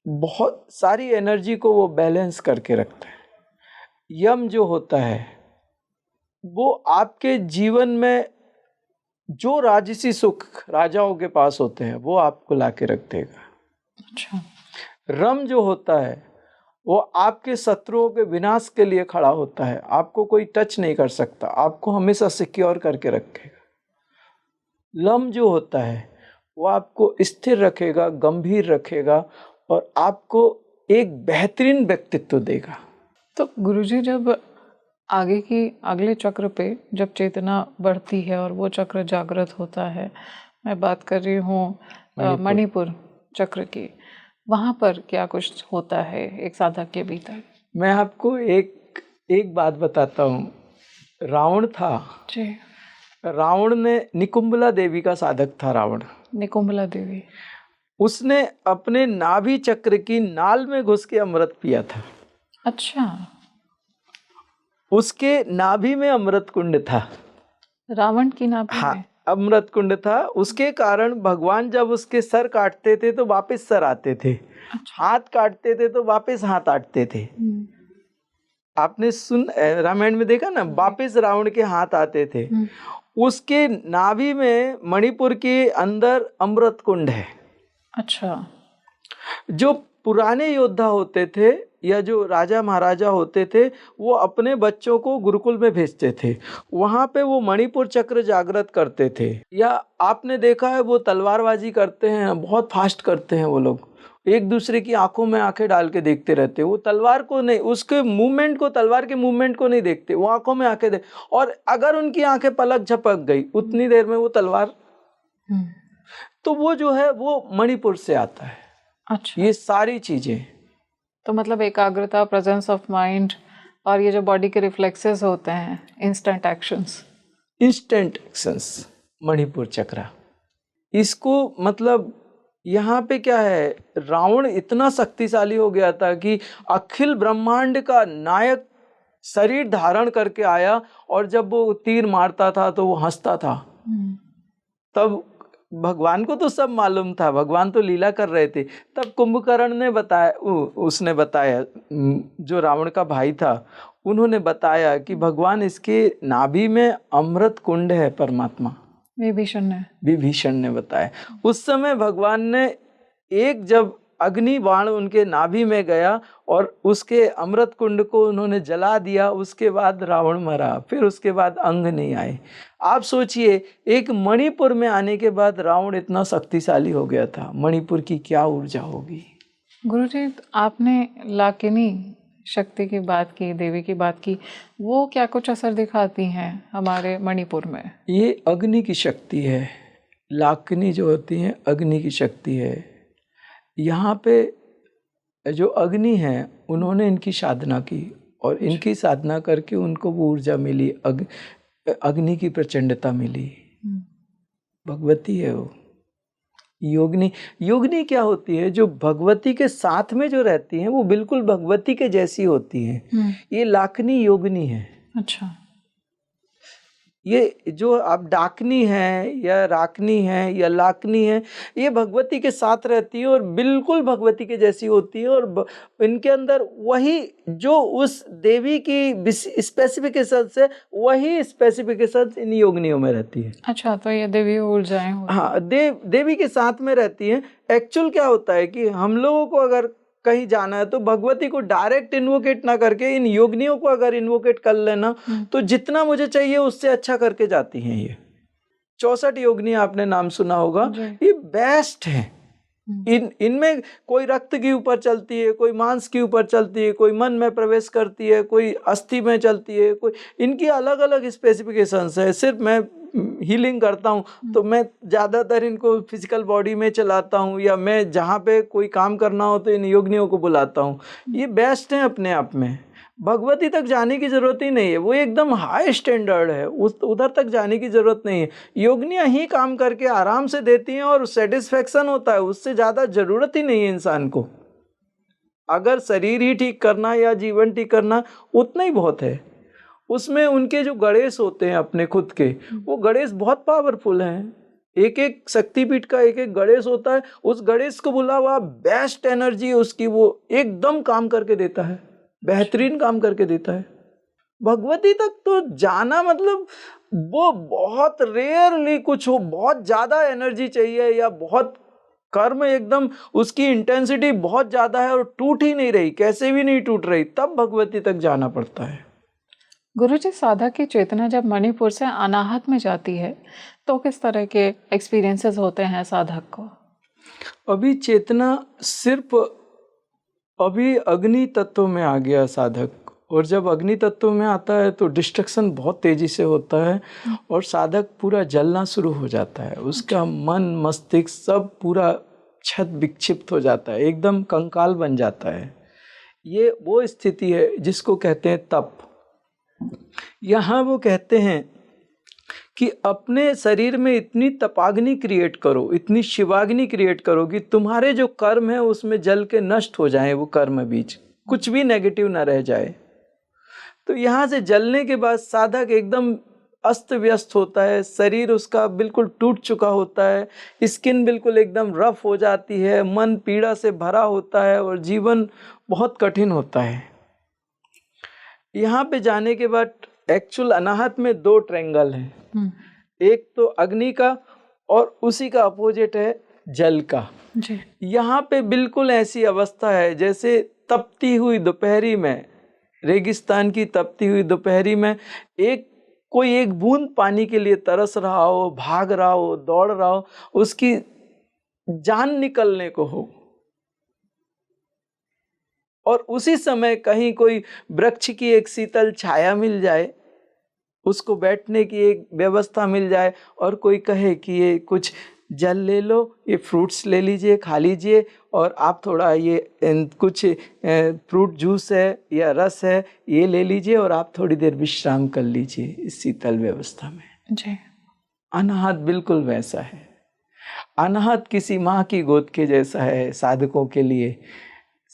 बहुत सारी एनर्जी को वो बैलेंस करके रखता है। यम जो होता है वो आपके जीवन में जो राजसी सुख राजाओं के पास होते हैं वो आपको लाके रख देगा। अच्छा। रम जो होता है वो आपके शत्रुओं के विनाश के लिए खड़ा होता है, आपको कोई टच नहीं कर सकता, आपको हमेशा सिक्योर करके रखेगा। लम जो होता है वो आपको स्थिर रखेगा, गंभीर रखेगा और आपको एक बेहतरीन व्यक्तित्व देगा। तो गुरुजी, जब अगले चक्र पे जब चेतना बढ़ती है और वो चक्र जागृत होता है, मैं बात कर रही हूँ मणिपुर चक्र की, वहाँ पर क्या कुछ होता है एक साधक के भीतर? मैं आपको एक बात बताता हूँ। रावण था जी। रावण ने, निकुंभला देवी का साधक था रावण। निकुंभला देवी, उसने अपने नाभि चक्र की नाल में घुस के अमृत पिया था। अच्छा। उसके नाभि में अमृत कुंड था। रावण की नाभि हाँ, में अमृत कुंड था। उसके कारण भगवान जब उसके सर काटते थे तो वापस सर आते थे। अच्छा। हाथ काटते थे तो वापस हाथ आटते थे। आपने रामायण में देखा ना, वापस रावण के हाथ आते थे, उसके नाभि में मणिपुर के अंदर अमृत कुंड है। अच्छा। जो पुराने योद्धा होते थे या जो राजा महाराजा होते थे, वो अपने बच्चों को गुरुकुल में भेजते थे, वहां पे वो मणिपुर चक्र जागृत करते थे। या आपने देखा है वो तलवारबाजी करते हैं, बहुत फास्ट करते हैं वो लोग, एक दूसरे की आंखों में आंखें डाल के देखते रहते। वो तलवार को नहीं, उसके मूवमेंट को, तलवार के मूवमेंट को नहीं देखते, वो आंखों में आंखें देख, और अगर उनकी आंखें पलक झपक गई उतनी देर में वो तलवार, तो वो जो है वो मणिपुर से आता है। अच्छा। ये सारी चीजें, तो मतलब एकाग्रता, प्रेजेंस ऑफ माइंड, और ये जो बॉडी के रिफ्लेक्सेस होते हैं, इंस्टेंट एक्शंस, मणिपुर चक्र, इसको मतलब यहाँ पे क्या है, रावण इतना शक्तिशाली हो गया था कि अखिल ब्रह्मांड का नायक शरीर धारण करके आया, और जब वो तीर मारता था तो वो हंसता था। तब भगवान को तो सब मालूम था, भगवान तो लीला कर रहे थे। तब कुंभकर्ण ने बताया, उसने बताया, जो रावण का भाई था, उन्होंने बताया कि भगवान, इसके नाभि में अमृत कुंड है परमात्मा। विभीषण ने बताया। उस समय भगवान ने एक जब अग्नि बाण उनके नाभि में गया और उसके अमृत कुंड को उन्होंने जला दिया, उसके बाद रावण मरा, फिर उसके बाद अंग नहीं आए। आप सोचिए, एक मणिपुर में आने के बाद रावण इतना शक्तिशाली हो गया था, मणिपुर की क्या ऊर्जा होगी। गुरुजी, आपने लाकिनी शक्ति की बात की, देवी की बात की, वो क्या कुछ असर दिखाती हैं हमारे मणिपुर में? ये अग्नि की शक्ति है, लाकिनी जो होती है अग्नि की शक्ति है। यहाँ पे जो अग्नि है, उन्होंने इनकी साधना की, और इनकी साधना करके उनको वो ऊर्जा मिली, अग्नि की प्रचंडता मिली। भगवती है वो। योगिनी क्या होती है? जो भगवती के साथ में जो रहती हैं वो बिल्कुल भगवती के जैसी होती हैं। ये लाखनी योगिनी है। अच्छा। ये जो आप डाकनी है या राकनी है या लाकनी है, ये भगवती के साथ रहती है और बिल्कुल भगवती के जैसी होती है, और इनके अंदर वही जो उस देवी की स्पेसिफिकेशन है, वही स्पेसिफिकेशन इन योगिनियों में रहती है। अच्छा, तो ये देवी ऊर्जाएं होती हैं। हाँ, देवी के साथ में रहती हैं। एक्चुअल क्या होता है कि हम लोगों को अगर कहीं जाना है तो भगवती को डायरेक्ट इन्वोकेट ना करके इन योगिनियों को अगर इन्वोकेट कर लेना तो जितना मुझे चाहिए उससे अच्छा करके जाती हैं। ये 64 योगिनी आपने नाम सुना होगा, ये बेस्ट है। इनमें कोई रक्त के ऊपर चलती है, कोई मांस के ऊपर चलती है, कोई मन में प्रवेश करती है, कोई अस्थि में चलती है, कोई, इनकी अलग अलग स्पेसिफिकेशंस है। सिर्फ मैं हीलिंग करता हूँ तो मैं ज़्यादातर इनको फिजिकल बॉडी में चलाता हूँ, या मैं जहाँ पे कोई काम करना हो तो इन योगिनियों को बुलाता हूँ। ये बेस्ट है अपने आप में। भगवती तक जाने की जरूरत ही नहीं है, वो एकदम हाई स्टैंडर्ड है, उधर तक जाने की जरूरत नहीं है। योगिनियाँ ही काम करके आराम से देती हैं और सेटिस्फेक्शन होता है, उससे ज़्यादा जरूरत ही नहीं है इंसान को। अगर शरीर ही ठीक करना या जीवन ठीक करना उतना ही बहुत है। उसमें उनके जो गणेश होते हैं अपने खुद के, वो गणेश बहुत पावरफुल हैं। एक एक शक्तिपीठ का एक एक गणेश होता है, उस गणेश को बुला हुआ बेस्ट एनर्जी उसकी, वो एकदम काम करके देता है, बेहतरीन काम करके देता है। भगवती तक तो जाना मतलब वो बहुत रेयरली कुछ हो, बहुत ज़्यादा एनर्जी चाहिए या बहुत कर्म एकदम उसकी इंटेंसिटी बहुत ज़्यादा है और टूट ही नहीं रही, कैसे भी नहीं टूट रही, तब भगवती तक जाना पड़ता है। गुरुजी, साधक की चेतना जब मणिपुर से अनाहत में जाती है तो किस तरह के एक्सपीरियंसेस होते हैं साधक को? अभी चेतना सिर्फ अभी अग्नि तत्व में आ गया साधक, और जब अग्नि तत्व में आता है तो डिस्ट्रक्शन बहुत तेजी से होता है और साधक पूरा जलना शुरू हो जाता है। उसका मन मस्तिष्क सब पूरा छत विक्षिप्त हो जाता है, एकदम कंकाल बन जाता है। ये वो स्थिति है जिसको कहते हैं तप। यहाँ वो कहते हैं कि अपने शरीर में इतनी तपाग्नि क्रिएट करो, इतनी शिवाग्नि क्रिएट करो कि तुम्हारे जो कर्म है उसमें जल के नष्ट हो जाए, वो कर्म बीज कुछ भी नेगेटिव ना रह जाए। तो यहाँ से जलने के बाद साधक एकदम अस्त व्यस्त होता है, शरीर उसका बिल्कुल टूट चुका होता है, स्किन बिल्कुल एकदम रफ हो जाती है, मन पीड़ा से भरा होता है और जीवन बहुत कठिन होता है। यहाँ पे जाने के बाद एक्चुअल अनाहत में 2 ट्रायंगल हैं। एक तो अग्नि का और उसी का अपोजिट है जल का। जी। यहाँ पे बिल्कुल ऐसी अवस्था है जैसे तपती हुई दोपहरी में, रेगिस्तान की तपती हुई दोपहरी में कोई एक बूंद पानी के लिए तरस रहा हो, भाग रहा हो, दौड़ रहा हो, उसकी जान निकलने को हो, और उसी समय कहीं कोई वृक्ष की एक शीतल छाया मिल जाए, उसको बैठने की एक व्यवस्था मिल जाए, और कोई कहे कि ये कुछ जल ले लो, ये फ्रूट्स ले लीजिए, खा लीजिए, और आप थोड़ा ये कुछ फ्रूट जूस है या रस है ये ले लीजिए, और आप थोड़ी देर विश्राम कर लीजिए इस शीतल व्यवस्था में। जी। अनाहत बिल्कुल वैसा है। अनाहत किसी माँ की गोद के जैसा है साधकों के लिए।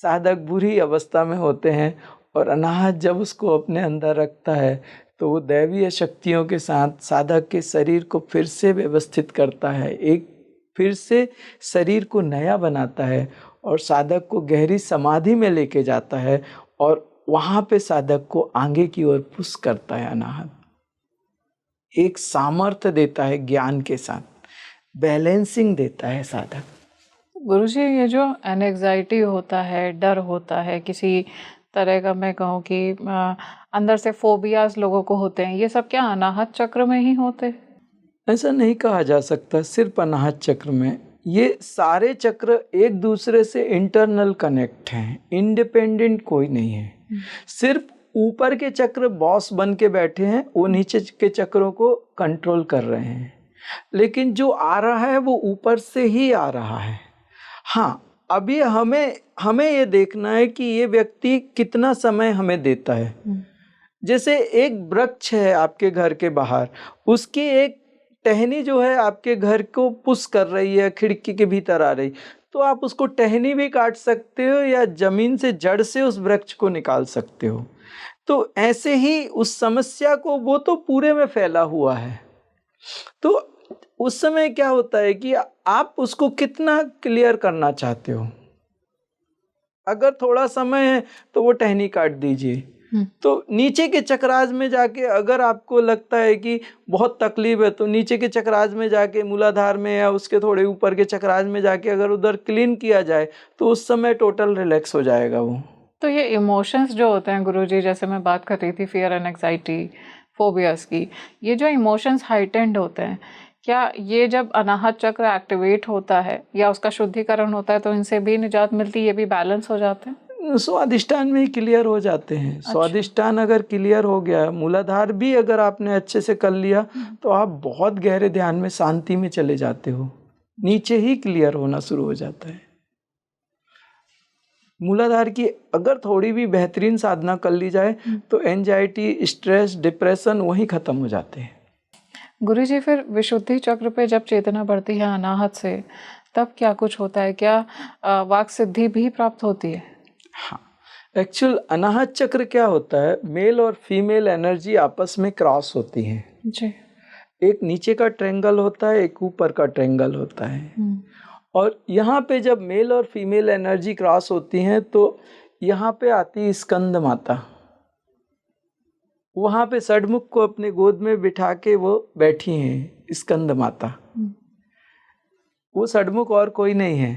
साधक बुरी अवस्था में होते हैं और अनाहत जब उसको अपने अंदर रखता है तो वो दैवीय शक्तियों के साथ साधक के शरीर को फिर से व्यवस्थित करता है, एक फिर से शरीर को नया बनाता है और साधक को गहरी समाधि में लेके जाता है, और वहाँ पे साधक को आगे की ओर पुश करता है। अनाहत एक सामर्थ्य देता है, ज्ञान के साथ बैलेंसिंग देता है साधक। गुरुजी, ये जो एंग्जाइटी होता है, डर होता है, किसी तरह का मैं कहूँ कि अंदर से फोबियाज लोगों को होते हैं, ये सब क्या अनाहत चक्र में ही होते? ऐसा नहीं कहा जा सकता सिर्फ अनाहत चक्र में। ये सारे चक्र एक दूसरे से इंटरनल कनेक्ट हैं, इंडिपेंडेंट कोई नहीं है। सिर्फ ऊपर के चक्र बॉस बन के बैठे हैं, वो नीचे के चक्रों को कंट्रोल कर रहे हैं, लेकिन जो आ रहा है वो ऊपर से ही आ रहा है। हाँ, अभी हमें ये देखना है कि ये व्यक्ति कितना समय हमें देता है। जैसे एक वृक्ष है आपके घर के बाहर, उसकी एक टहनी जो है आपके घर को पुश कर रही है, खिड़की के भीतर आ रही, तो आप उसको टहनी भी काट सकते हो या जमीन से जड़ से उस वृक्ष को निकाल सकते हो। तो ऐसे ही उस समस्या को, वो तो पूरे में फैला हुआ है, तो उस समय क्या होता है कि आप उसको कितना क्लियर करना चाहते हो। अगर थोड़ा समय है तो वो टहनी काट दीजिए। तो नीचे के चक्राज में जाके अगर आपको लगता है कि बहुत तकलीफ है, तो नीचे के चक्राज में जाके मूलाधार में या उसके थोड़े ऊपर के चक्राज में जाके अगर उधर क्लीन किया जाए तो उस समय टोटल रिलैक्स हो जाएगा वो। तो ये इमोशंस जो होते हैं गुरुजी, जैसे मैं बात कर रही थी फियर एंड एंग्जाइटी, फोबियास की, ये जो इमोशंस हाइटेंड होते हैं, क्या ये जब अनाहत चक्र एक्टिवेट होता है या उसका शुद्धिकरण होता है तो इनसे भी निजात मिलती है, ये भी बैलेंस हो जाते हैं? स्वादिष्टान में ही क्लियर हो जाते हैं। अच्छा। स्वादिष्टान अगर क्लियर हो गया, मूलाधार भी अगर आपने अच्छे से कर लिया तो आप बहुत गहरे ध्यान में, शांति में चले जाते हो, नीचे ही क्लियर होना शुरू हो जाता है। मूलाधार की अगर थोड़ी भी बेहतरीन साधना कर ली जाए तो एंजाइटी, स्ट्रेस, डिप्रेशन वहीं खत्म हो जाते हैं। गुरुजी, फिर विशुद्धि चक्र पे जब चेतना बढ़ती है अनाहत से, तब क्या कुछ होता है? क्या वाक सिद्धि भी प्राप्त होती है? हाँ, एक्चुअल अनाहत चक्र क्या होता है, मेल और फीमेल एनर्जी आपस में क्रॉस होती है जी। एक नीचे का ट्रायंगल होता है, एक ऊपर का ट्रायंगल होता है, और यहाँ पे जब मेल और फीमेल एनर्जी क्रॉस होती हैं तो यहाँ पे आती है स्कंद माता। वहाँ पे षडमुख को अपने गोद में बिठा के वो बैठी हैं, स्कंद माता। वो षडमुख और कोई नहीं है,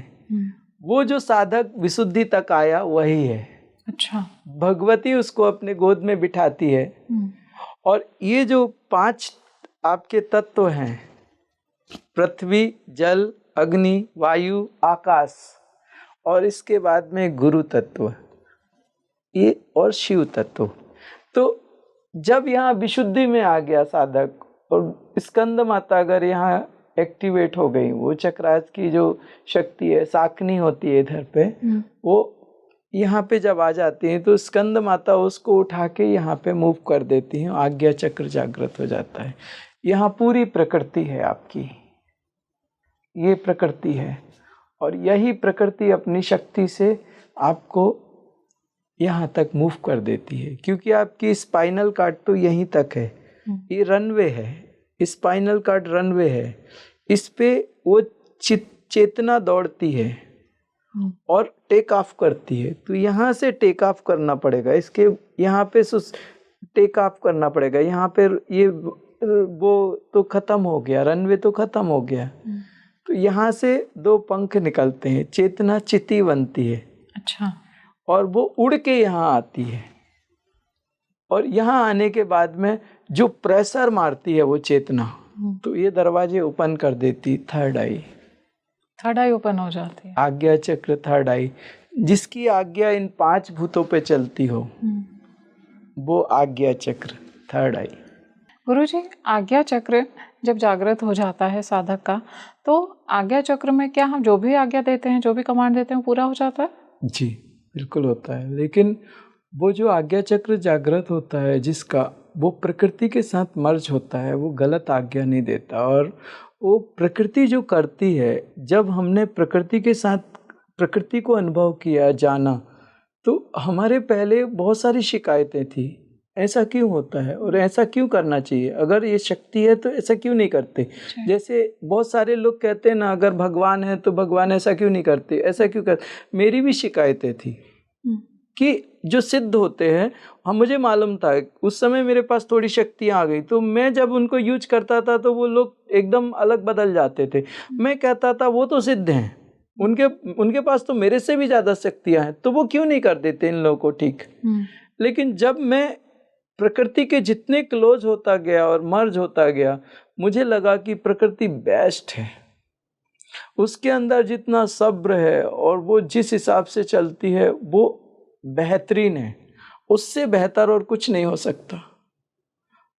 वो जो साधक विशुद्धि तक आया वही है। अच्छा। भगवती उसको अपने गोद में बिठाती है, और ये जो 5 आपके तत्व हैं, पृथ्वी, जल, अग्नि, वायु, आकाश, और इसके बाद में गुरु तत्व, ये और शिव तत्व। तो जब यहाँ विशुद्धि में आ गया साधक और स्कंद माता अगर यहाँ एक्टिवेट हो गई, वो चक्रास की जो शक्ति है, साकनी होती है इधर पे, वो यहाँ पे जब आ जाती है तो स्कंद माता उसको उठा के यहाँ पे मूव कर देती हैं, आज्ञा चक्र जागृत हो जाता है। यहाँ पूरी प्रकृति है आपकी, ये प्रकृति है, और यही प्रकृति अपनी शक्ति से आपको यहाँ तक मूव कर देती है, क्योंकि आपकी स्पाइनल कार्ड तो यहीं तक है, ये रनवे है, स्पाइनल कार्ड रनवे है, इस पे वो चेतना दौड़ती है, और टेक ऑफ करती है। तो यहाँ से टेक ऑफ करना पड़ेगा, इसके यहाँ पे टेक ऑफ करना पड़ेगा। यहाँ पे ये वो तो खत्म हो गया, रनवे तो खत्म हो गया। तो यहाँ से दो पंख निकलते हैं, चेतना चिति बनती है। अच्छा। और वो उड़ के यहाँ आती है, और यहाँ आने के बाद में जो प्रेशर मारती है वो चेतना, तो ये दरवाजे ओपन कर देती। थर्ड आई ओपन हो जाती है। आज्ञा चक्र थर्ड आई, जिसकी आज्ञा इन 5 भूतों पे चलती हो, वो आज्ञा चक्र थर्ड आई। गुरुजी, आज्ञा चक्र जब जागृत हो जाता है साधक का, तो आज्ञा चक्र में क्या हम जो भी आज्ञा देते हैं, जो भी कमांड देते हैं, पूरा हो जाता है? जी बिल्कुल होता है। लेकिन वो जो आज्ञा चक्र जागृत होता है जिसका, वो प्रकृति के साथ मर्ज होता है, वो गलत आज्ञा नहीं देता। और वो प्रकृति जो करती है, जब हमने प्रकृति के साथ प्रकृति को अनुभव किया, जाना, तो हमारे पहले बहुत सारी शिकायतें थी, ऐसा क्यों होता है और ऐसा क्यों करना चाहिए, अगर ये शक्ति है तो ऐसा क्यों नहीं करते। जैसे बहुत सारे लोग कहते हैं ना, अगर भगवान है तो भगवान ऐसा क्यों नहीं करते, ऐसा क्यों करते। मेरी भी शिकायतें थी कि जो सिद्ध होते हैं, हम मुझे मालूम था उस समय मेरे पास थोड़ी शक्तियाँ आ गई, तो मैं जब उनको यूज करता था तो वो लोग एकदम अलग बदल जाते थे। मैं कहता था वो तो सिद्ध हैं, उनके पास तो मेरे से भी ज़्यादा शक्तियाँ हैं, तो वो क्यों नहीं कर देते इन लोगों को ठीक। लेकिन जब मैं प्रकृति के जितने क्लोज होता गया और मर्ज होता गया, मुझे लगा कि प्रकृति बेस्ट है, उसके अंदर जितना सब्र है और वो जिस हिसाब से चलती है वो बेहतरीन है, उससे बेहतर और कुछ नहीं हो सकता।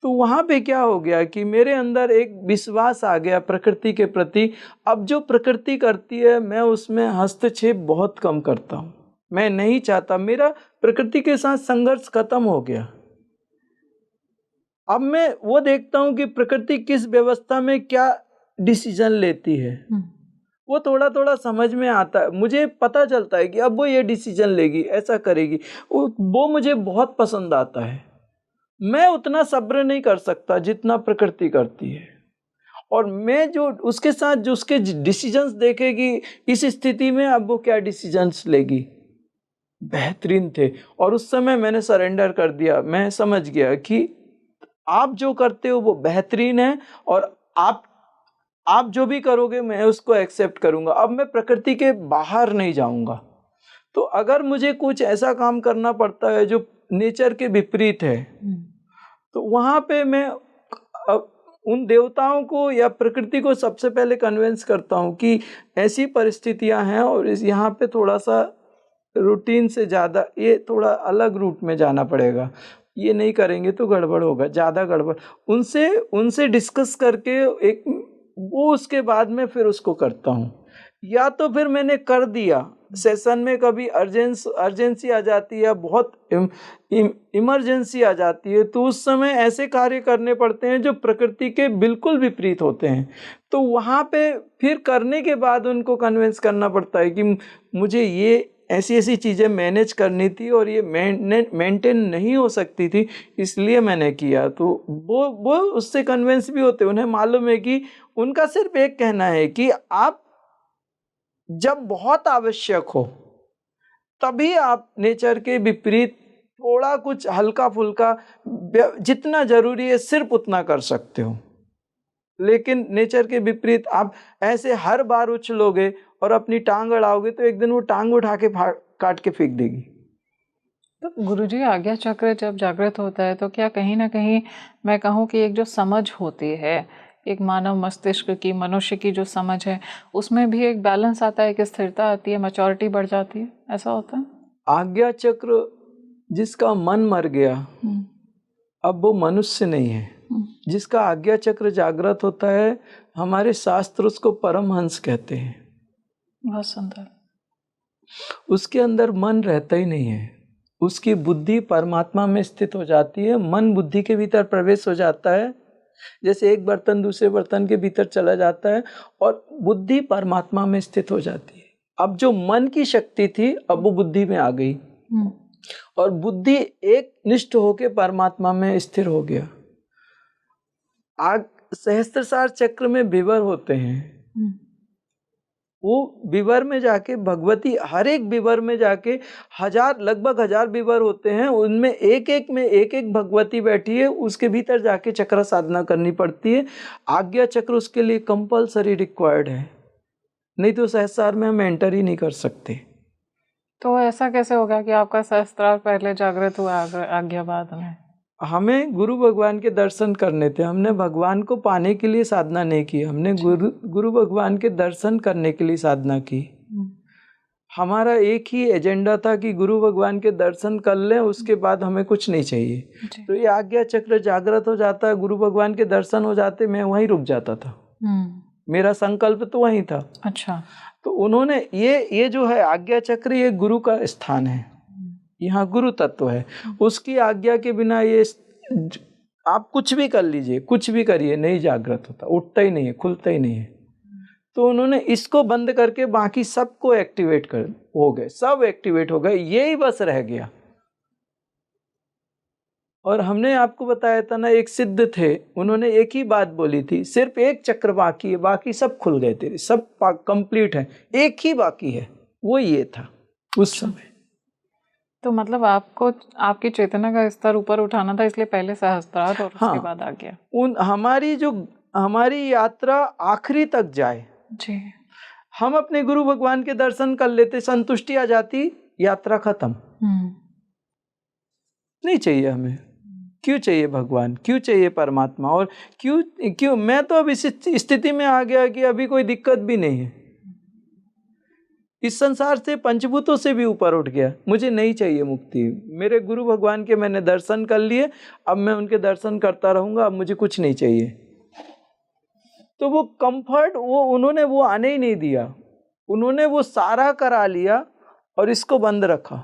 तो वहाँ पे क्या हो गया कि मेरे अंदर एक विश्वास आ गया प्रकृति के प्रति। अब जो प्रकृति करती है मैं उसमें हस्तक्षेप बहुत कम करता हूँ, मैं नहीं चाहता, मेरा प्रकृति के साथ संघर्ष खत्म हो गया। अब मैं वो देखता हूँ कि प्रकृति किस व्यवस्था में क्या डिसीजन लेती है, वो थोड़ा थोड़ा समझ में आता है, मुझे पता चलता है कि अब वो ये डिसीजन लेगी, ऐसा करेगी, वो मुझे बहुत पसंद आता है। मैं उतना सब्र नहीं कर सकता जितना प्रकृति करती है, और मैं जो उसके साथ जो उसके डिसीजंस देखेगी इस स्थिति में, अब वो क्या डिसीजंस लेगी, बेहतरीन थे। और उस समय मैंने सरेंडर कर दिया, मैं समझ गया कि आप जो करते हो वो बेहतरीन है, और आप जो भी करोगे मैं उसको एक्सेप्ट करूंगा। अब मैं प्रकृति के बाहर नहीं जाऊंगा। तो अगर मुझे कुछ ऐसा काम करना पड़ता है जो नेचर के विपरीत है, तो वहां पे मैं उन देवताओं को या प्रकृति को सबसे पहले कन्विंस करता हूँ कि ऐसी परिस्थितियां हैं और यहाँ पे थोड़ा सा रूटीन से ज़्यादा ये थोड़ा अलग रूट में जाना पड़ेगा, ये नहीं करेंगे तो गड़बड़ होगा, ज़्यादा गड़बड़। उनसे डिस्कस करके एक वो उसके बाद में फिर उसको करता हूँ। या तो फिर मैंने कर दिया, सेशन में कभी अर्जेंसी आ जाती है, बहुत इमरजेंसी आ जाती है, तो उस समय ऐसे कार्य करने पड़ते हैं जो प्रकृति के बिल्कुल विपरीत होते हैं। तो वहाँ पे फिर करने के बाद उनको कन्विंस करना पड़ता है कि मुझे ये ऐसी ऐसी चीज़ें मैनेज करनी थी और ये मेंटेन नहीं हो सकती थी, इसलिए मैंने किया। तो वो उससे कन्विंस भी होते, उन्हें मालूम है कि उनका सिर्फ एक कहना है कि आप जब बहुत आवश्यक हो तभी आप नेचर के विपरीत थोड़ा कुछ हल्का फुल्का, जितना जरूरी है सिर्फ उतना कर सकते हो। लेकिन नेचर के विपरीत आप ऐसे हर बार उछलोगे और अपनी टांग अड़ाओगे तो एक दिन वो टांग उठा के काट के फेंक देगी। तो गुरुजी, आज्ञा चक्र जब जागृत होता है तो क्या कहीं ना कहीं मैं कहूँ कि एक जो समझ होती है, एक मानव मस्तिष्क की, मनुष्य की जो समझ है, उसमें भी एक बैलेंस आता है, एक स्थिरता आती है, मैच्योरिटी बढ़ जाती है, ऐसा होता है? आज्ञा चक्र जिसका मन मर गया अब वो मनुष्य नहीं है। जिसका आज्ञा चक्र जागृत होता है, हमारे शास्त्र उसको परमहंस कहते हैं। बहुत सुंदर। उसके अंदर मन रहता ही नहीं है, उसकी बुद्धि परमात्मा में स्थित हो जाती है। मन बुद्धि के भीतर प्रवेश हो जाता है, जैसे एक बर्तन दूसरे बर्तन के भीतर चला जाता है और बुद्धि परमात्मा में स्थित हो जाती है। अब जो मन की शक्ति थी अब वो बुद्धि में आ गई और बुद्धि एक निष्ठ होके परमात्मा में स्थिर हो गया। सहस्त्रसार चक्र में विवर होते हैं, वो विवर में जाके भगवती, हर एक विवर में जाके लगभग 1000 विवर होते हैं, उनमें एक एक भगवती बैठी है, उसके भीतर जाके चक्र साधना करनी पड़ती है। आज्ञा चक्र उसके लिए कंपल्सरी रिक्वायर्ड है, नहीं तो सहस्रार में हम एंटर ही नहीं कर सकते। तो ऐसा कैसे होगा कि आपका सहस्त्रार पहले जागृत हुआ आज्ञा बाद में? हमें गुरु भगवान के दर्शन करने थे, हमने भगवान को पाने के लिए साधना नहीं की, हमने गुरु भगवान के दर्शन करने के लिए साधना की। हमारा एक ही एजेंडा था कि गुरु भगवान के दर्शन कर लें, उसके बाद हमें कुछ नहीं चाहिए। तो ये आज्ञा चक्र जागृत हो जाता, गुरु भगवान के दर्शन हो जाते, मैं वहीं रुक जाता था। मेरा संकल्प तो वहीं था। अच्छा। तो उन्होंने ये जो है आज्ञा चक्र, ये गुरु का स्थान है, यहाँ गुरु तत्व है। उसकी आज्ञा के बिना ये आप कुछ भी कर लीजिए, कुछ भी करिए, नहीं जागृत होता, उठता ही नहीं है, खुलता ही नहीं है। तो उन्होंने इसको बंद करके बाकी सबको एक्टिवेट हो गए, सब एक्टिवेट हो गए, यही बस रह गया। और हमने आपको बताया था ना, एक सिद्ध थे, उन्होंने एक ही बात बोली थी, सिर्फ एक चक्र बाकी है, बाकी सब खुल गए तेरे, सब कंप्लीट है, एक ही बाकी है, वो ये था उस समय। तो मतलब आपको आपकी चेतना का स्तर ऊपर उठाना था, इसलिए पहले सहस्त्रार और उसके बाद आ गया। हमारी यात्रा आखिरी तक जाए जी। हम अपने गुरु भगवान के दर्शन कर लेते, संतुष्टि आ जाती, यात्रा खत्म। नहीं चाहिए हमें, क्यों चाहिए भगवान, क्यों चाहिए परमात्मा, और क्यों मैं तो अब इस स्थिति में आ गया कि अभी कोई दिक्कत भी नहीं है, इस संसार से, पंचभूतों से भी ऊपर उठ गया, मुझे नहीं चाहिए मुक्ति। मेरे गुरु भगवान के मैंने दर्शन कर लिए, अब मैं उनके दर्शन करता रहूंगा, अब मुझे कुछ नहीं चाहिए। तो वो कंफर्ट, उन्होंने वो आने ही नहीं दिया, उन्होंने वो सारा करा लिया और इसको बंद रखा।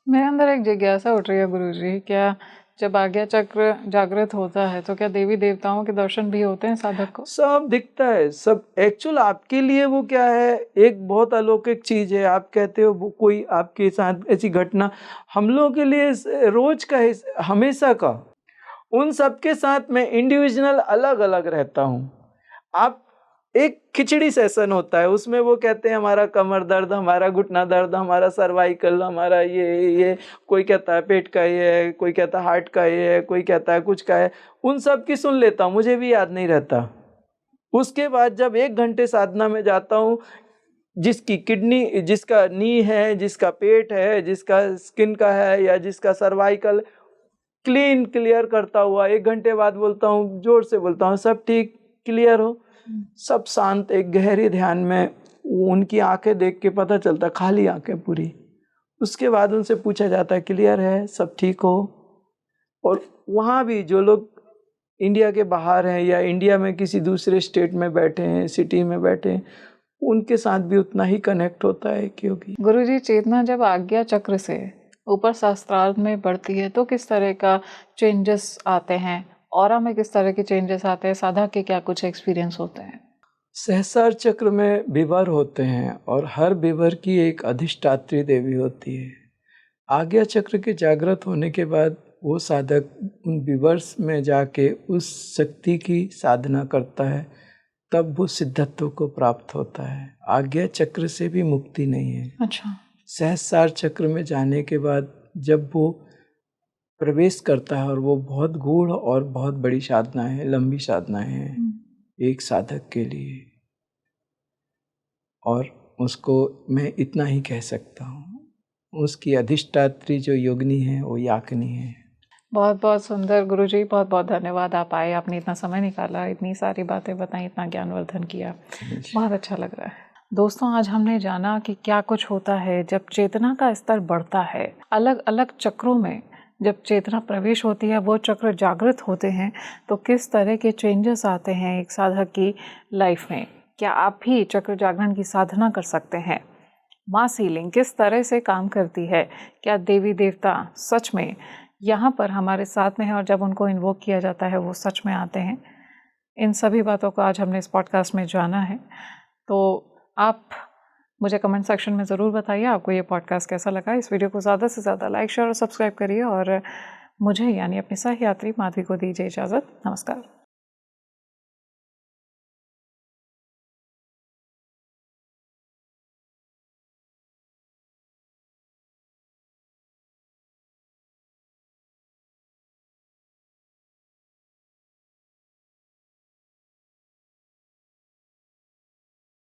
मेरे अंदर एक जिज्ञासा उठ रही है गुरुजी, क्या जब आज्ञा चक्र जागृत होता है तो क्या देवी देवताओं के दर्शन भी होते हैं साधक को? सब दिखता है, सब। एक्चुअल आपके लिए वो क्या है, एक बहुत अलौकिक चीज है। आप कहते हो वो कोई आपके साथ ऐसी घटना, हम लोगों के लिए रोज का, हमेशा का। उन सबके साथ मैं इंडिविजुअल अलग अलग रहता हूँ। आप एक खिचड़ी सेशन होता है, उसमें वो कहते हैं हमारा कमर दर्द, हमारा घुटना दर्द, हमारा सर्वाइकल, हमारा ये, कोई कहता है पेट का ये है, कोई कहता है हार्ट का ये है, कोई कहता है कुछ का है। उन सब की सुन लेता हूँ, मुझे भी याद नहीं रहता। उसके बाद जब 1 घंटे साधना में जाता हूँ, जिसकी किडनी, जिसका नी है, जिसका पेट है, जिसका स्किन का है, या जिसका सर्वाइकल, क्लियर करता हुआ 1 घंटे बाद बोलता हूँ, जोर से बोलता हूँ, सब ठीक, क्लियर हो, सब शांत, एक गहरे ध्यान में। उनकी आंखें देख के पता चलता, खाली आंखें पूरी। उसके बाद उनसे पूछा जाता है क्लियर है, सब ठीक हो। और वहाँ भी जो लोग इंडिया के बाहर हैं या इंडिया में किसी दूसरे स्टेट में बैठे हैं, सिटी में बैठे हैं, उनके साथ भी उतना ही कनेक्ट होता है। क्योंकि गुरुजी, चेतना जब आज्ञा चक्र से ऊपर सहस्त्रार में बढ़ती है तो किस तरह का चेंजेस आते हैं, ऑरा में किस तरह के चेंजेस आते हैं, साधक के क्या कुछ एक्सपीरियंस होते हैं? सहस्रार चक्र में विवर होते हैं और हर विवर की एक अधिष्ठात्री देवी होती है। आज्ञा चक्र के जागृत होने के बाद वो साधक उन विवर्स में जाके उस शक्ति की साधना करता है, तब वो सिद्धत्व को प्राप्त होता है। आज्ञा चक्र से भी मुक्ति नहीं है। अच्छा। सहस्रार चक्र में जाने के बाद जब वो प्रवेश करता है, और वो बहुत गूढ़ और बहुत बड़ी साधना है, लंबी साधना है एक साधक के लिए, और उसको मैं इतना ही कह सकता हूँ, उसकी अधिष्ठात्री जो योगिनी है वो याकिनी है। बहुत बहुत सुंदर गुरुजी, बहुत बहुत धन्यवाद, आप आए, आपने इतना समय निकाला, इतनी सारी बातें बताई, इतना ज्ञानवर्धन किया, बहुत अच्छा लग रहा है। दोस्तों, आज हमने जाना कि क्या कुछ होता है जब चेतना का स्तर बढ़ता है। अलग अलग चक्रों में जब चेतना प्रवेश होती है, वो चक्र जागृत होते हैं, तो किस तरह के चेंजेस आते हैं एक साधक की लाइफ में। क्या आप भी चक्र जागरण की साधना कर सकते हैं? मास हीलिंग किस तरह से काम करती है? क्या देवी देवता सच में यहाँ पर हमारे साथ में है, और जब उनको इन्वोक किया जाता है वो सच में आते हैं? इन सभी बातों को आज हमने इस पॉडकास्ट में जाना है। तो आप मुझे कमेंट सेक्शन में ज़रूर बताइए आपको ये पॉडकास्ट कैसा लगा। इस वीडियो को ज़्यादा से ज़्यादा लाइक, शेयर और सब्सक्राइब करिए, और मुझे यानी अपनी सहयात्री माधवी को दीजिए इजाज़त। नमस्कार।